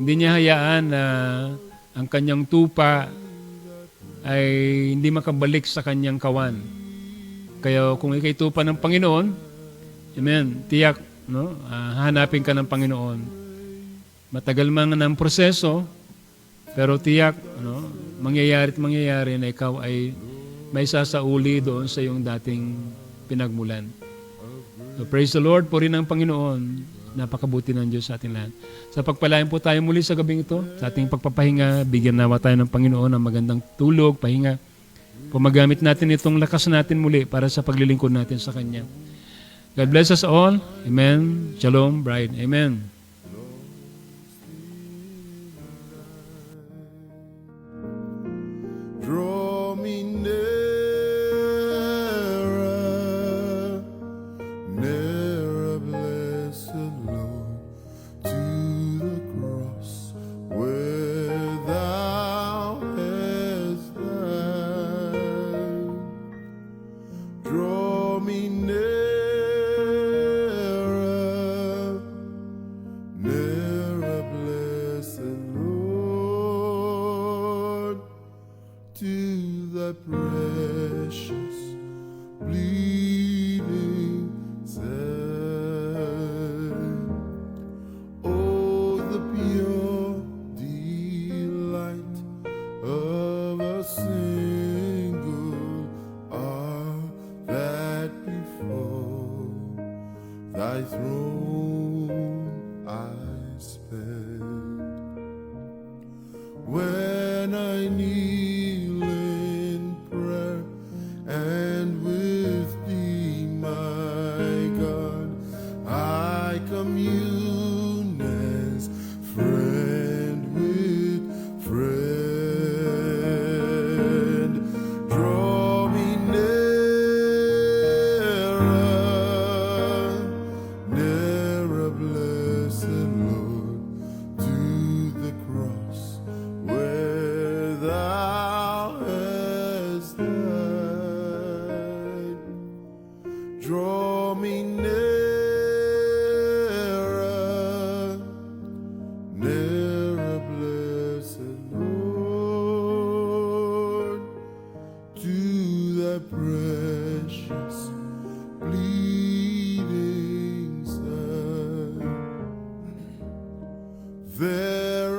Hindi niya hayaan na ang kanyang tupa ay hindi makabalik sa kanyang kawan. Kaya kung ikay tupa ng Panginoon, amen, tiyak, hahanapin ka ng Panginoon. Matagal man ng proseso, pero tiyak, mangyayari na ikaw ay may sasauli doon sa iyong dating pinagmulan. So praise the Lord, puri ng Panginoon. Napakabuti ng Diyos sa ating lahat. Sa pagpalain po tayo muli sa gabing ito, sa ating pagpapahinga, bigyan nawa tayo ng Panginoon ng magandang tulog, pahinga. Pumagamit natin itong lakas natin muli para sa paglilingkod natin sa Kanya. God bless us all. Amen. Shalom, bride. Amen. Draw me nearer, nearer, blessed Lord, to the cross where Thou hast died. Draw me nearer, nearer, blessed Lord, to Thy precious bleeding side. Oh, the pure delight of a single hour that before Thy throne I spent. When I kneel in prayer and with Thee, my God, I commune as friend with friend. Draw me nearer, nearer, blessed Lord, to the cross where Thou hast died. Draw me nearer, nearer, blessed Lord, to Thy precious bleeding side. There